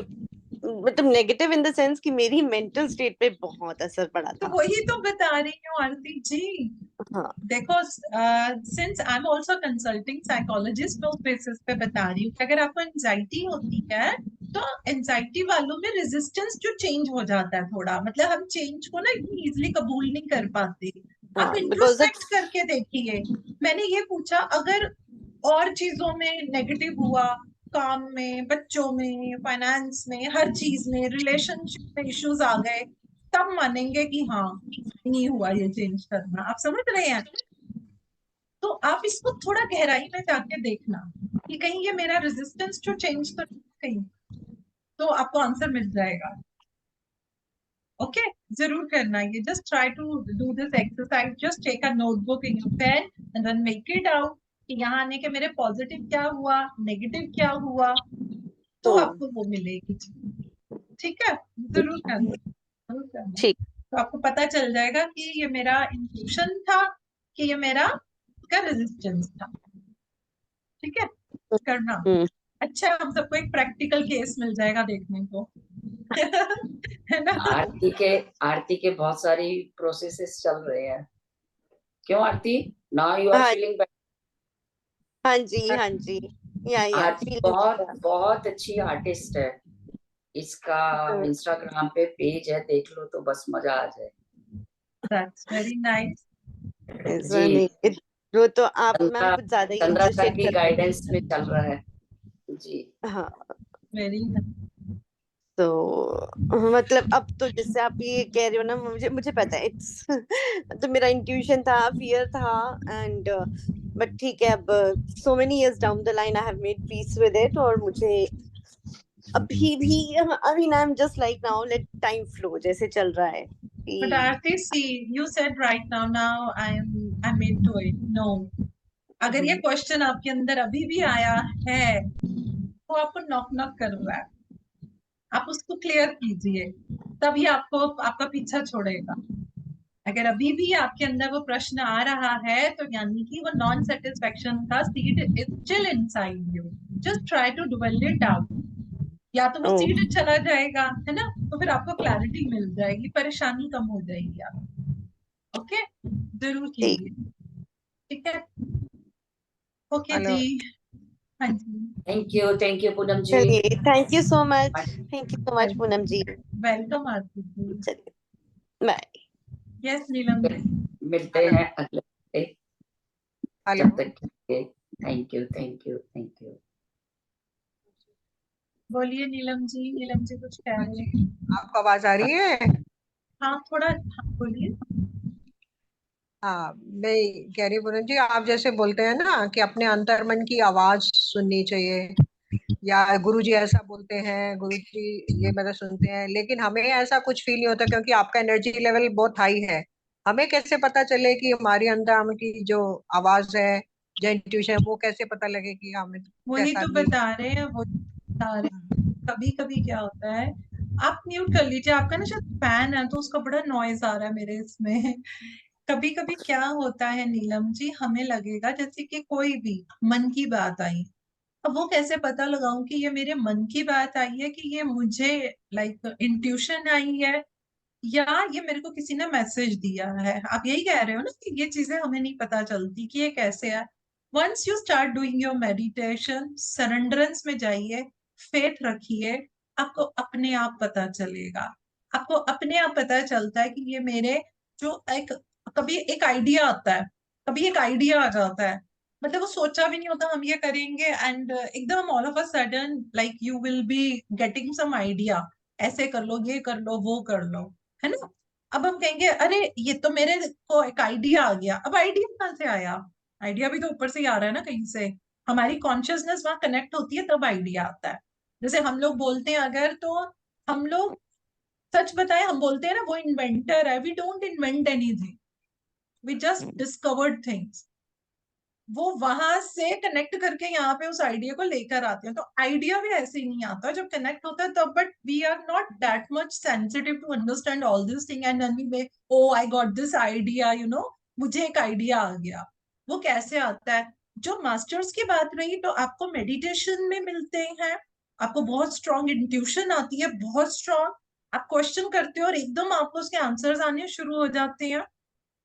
मतलब नेगेटिव इन द सेंस कि मेरी मेंटल स्टेट पे बहुत असर पड़ा तो था। वही तो बता रही हूँ आरती जी। हाँ देखो, since I am also consulting psychologist, मैं उस बेसिस पे बता रही हूँ कि अगर आपको एंजाइटी होती है तो एंजाइटी वालों में रेजिस्टेंस जो चेंज हो जाता है थोड़ा, मतलब हम चेंज को ना इतनी इजिली कबूल नहीं कर पाते। आप हाँ, बिकॉज ऑफ, इंट्रोस्पेक्ट करके देखिए। मैंने ये पूछा, अगर और चीजों में नेगेटिव हुआ, काम में, बच्चों में, फाइनेंस में, हर चीज में, रिलेशनशिप में इश्यूज आ गए, तब मानेंगे कि हाँ नहीं हुआ ये चेंज करना। आप समझ रहे हैं? तो आप इसको थोड़ा गहराई में जाके देखना कि कहीं ये मेरा रेजिस्टेंस टू चेंज तो नहीं है कहीं, तो आपको आंसर मिल जाएगा। ओके, जरूर करना ये। Just try to do this exercise, just take a notebook in your pen and then make it out कि यहाँ आने के मेरे पॉजिटिव क्या हुआ, नेगेटिव क्या हुआ, तो आपको वो मिलेगी। ठीक है, जरूर करना, जरूर करना। ठीक, तो आपको पता चल जाएगा कि ये मेरा इंट्यूशन था कि ये मेरा का रेजिस्टेंस था। ठीक है, करना। हम्म, अच्छा, हम सबको एक प्रैक्टिकल केस मिल जाएगा देखने को। है ना? आरती के बहुत सारी प्रोसेसेस चल रहे हैं। क्यों आरती? नाउ यू आर हाँ फीलिंग बेटर। हाँ जी, हाँ जी, या आरती फीलिंग बहुत बेटर। बहुत अच्छी आर्टिस्ट है। इसका इंस्टाग्राम पे पेज है, देख लो तो बस मजा आ जाए। That's very nice. ऐसा जी, नहीं वो तो आप मैम चंद्रा कुछ ज्यादा ही चंद्रा सर अप्रिशिएट की कर, गाइडेंस में चल रहा है। जी हाँ। Very nice. तो मतलब अब तो जैसे आप ये कह रहे हो ना, मुझे मुझे पता है इट्स तो मेरा इंट्यूशन था, फियर था, एंड बट ठीक है, अब so many years down the line I have made peace with it, और मुझे अभी भी, I mean I am just like now let time flow, जैसे चल रहा है But कि Aarti, see, you said right now I'm into it. No. अगर ये क्वेश्चन आपके अंदर अभी भी आया है तो आपको नॉक नॉक कर रहा है, आप उसको क्लियर कीजिए, तभी आपको आपका पीछा छोड़ेगा। अगर अभी भी आपके अंदर वो प्रश्न आ रहा है तो यानी कि वो नॉन सेटिस्फेक्शन का seed is still inside you. Just try to dwell it out. या तो वो ओ सीड चला जाएगा, है ना, तो फिर आपको क्लैरिटी मिल जाएगी, परेशानी कम हो जाएगी आप। ओके, जरूर ठीक, कीजिए। ठीक है, ओके हेलो। जी। हाँ जी, थैंक यू पूनम जी। चलिए, thank you so much, thank you so much Poonam ji. Welcome Aarti ji. चलिए, बाय। यस नीलम जी। मिलते हैं अगले हफ्ते। हेलो, जब तक के thank you thank you thank you. बोलिए नीलम जी, नीलम जी कुछ कह रहे हैं? आपको आवाज आ रही है? हाँ थोड़ा, हाँ बोलिए। हाँ, मैं कह रही पूनम जी, आप जैसे बोलते हैं ना कि अपने अंतर्मन की आवाज सुननी चाहिए, या गुरु जी ऐसा बोलते हैं, गुरु जी ये मतलब सुनते हैं, लेकिन हमें ऐसा कुछ फील नहीं होता क्योंकि आपका एनर्जी लेवल बहुत हाई है। हमें कैसे पता चले कि हमारी अंतर्मन की जो आवाज है, जो इंट्यूशन, वो कैसे पता लगे कि हमें वही कैसा तो भी? बता रहे हैं, वो बता रहे हैं। कभी कभी क्या होता है, आप म्यूट कर लीजिए, आपका ना शायद फैन है तो उसका बड़ा नॉइज आ रहा है मेरे इसमें। कभी कभी क्या होता है नीलम जी, हमें लगेगा जैसे कि कोई भी मन की बात आई। अब वो कैसे पता लगाऊं कि ये मेरे मन की बात आई है कि ये मुझे लाइक इंट्यूशन आई है, या ये मेरे को किसी ने मैसेज दिया है। आप यही कह रहे हो ना कि ये चीजें हमें नहीं पता चलती कि ये कैसे है। Once you start doing your meditation, सरेंडरेंस में जाइए, फेथ रखिए, आपको अपने आप पता चलेगा। आपको अपने आप पता चलता है कि ये मेरे जो एक, कभी एक आइडिया आता है, कभी एक आइडिया आ जाता है, मतलब वो सोचा भी नहीं होता हम ये करेंगे, एंड एकदम all of a sudden like you will be getting some idea, ऐसे कर लो, ये कर लो, वो कर लो, है ना। अब हम कहेंगे अरे ये तो मेरे को एक आइडिया आ गया। अब आइडिया कहाँ से आया? आइडिया भी तो ऊपर से ही आ रहा है ना कहीं से। हमारी कॉन्शियसनेस वहां कनेक्ट होती है तब आइडिया आता है। जैसे हम लोग बोलते हैं अगर, तो हम लोग सच बताएं, हम बोलते हैं ना वो इन्वेंटर है, we don't invent anything, we just discovered things. वो वहां से कनेक्ट करके यहाँ पे उस आइडिया को लेकर आते हैं। तो आइडिया भी ऐसे ही नहीं आता जब कनेक्ट होता है तब, but we are not that much sensitive to understand all this thing and then we may, oh I got this idea, you know, मुझे एक आइडिया आ गया। वो कैसे आता है? जो मास्टर्स की बात रही, तो आपको मेडिटेशन में मिलते हैं, आपको बहुत स्ट्रॉन्ग इंट्यूशन आती है, बहुत स्ट्रॉन्ग। आप क्वेश्चन करते हो और एकदम आपको उसके आंसर्स आने शुरू हो जाते हैं,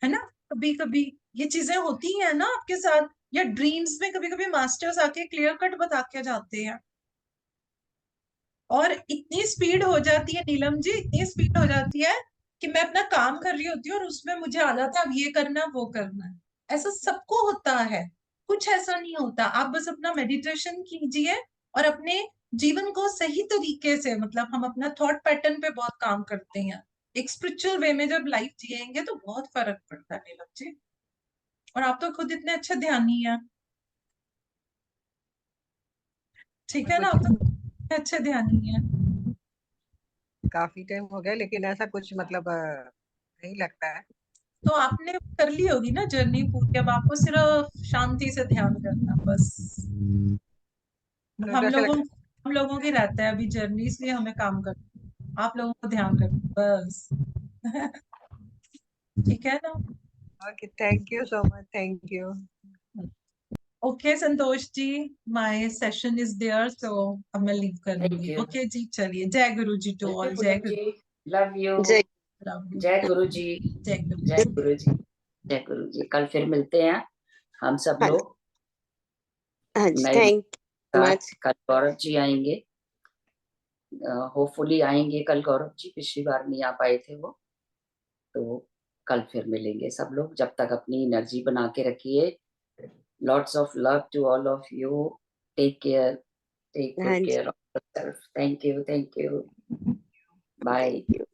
है ना? कभी कभी ये चीजें होती हैं ना आपके साथ, या ड्रीम्स में कभी कभी मास्टर्स आके क्लियर कट बता के जाते हैं। और इतनी स्पीड हो जाती है नीलम जी, इतनी स्पीड हो जाती है कि मैं अपना काम कर रही होती हूँ और उसमें मुझे आ जाता है अब ये करना वो करना है। ऐसा सबको होता है, कुछ ऐसा नहीं होता। आप बस अपना मेडिटेशन कीजिए और अपने जीवन को सही तरीके से, मतलब हम अपना थॉट पैटर्न पे बहुत काम करते हैं, एक स्पिरिचुअल वे में जब लाइफ जिएंगे तो बहुत फर्क पड़ता है नीलम जी। और आप तो खुद इतने अच्छे ध्यानी हैं, ठीक है ना? आप तो इतने अच्छे ध्यानी हैं। काफी टाइम हो गया, लेकिन ऐसा कुछ मतलब नहीं लगता है। तो आपने कर ली होगी ना जर्नी पूरी, अब आपको सिर्फ शांति से ध्यान करना बस। तो हम जैसे लोगों लगता हम लोगों की रहता है अभी जर्नी, इसलिए हमें काम करना, आप लोगों को ध्यान करना बस। ठीक है ना? है कि thank you so much, thank you. Okay Santosh ji, my session is there, so अब मैं लीव थैंक करूंगी। यू। ओके जी, चलिए, जय गुरु जी टू ऑल, जय पूनम गुरु, जी, लव यू। जय लव यू, जय गुरु जी। जय गुरु जय जी। गुरु जी। जय गुरु जी। कल फिर मिलते हैं हम सब हाँ जी, लोग हाँ जी, नए थैंक यू साथ। मच। कल गौरव जी आएंगे, होपफुली आएंगे कल गौरव जी, पिछली बार नहीं आ पाए थे वो। तो कल फिर मिलेंगे सब लोग, जब तक अपनी एनर्जी बना के रखिए। Lots of love to all of you. Take care, take हाँ गुड जी, care of yourself. Thank you, thank you. Bye. Thank you.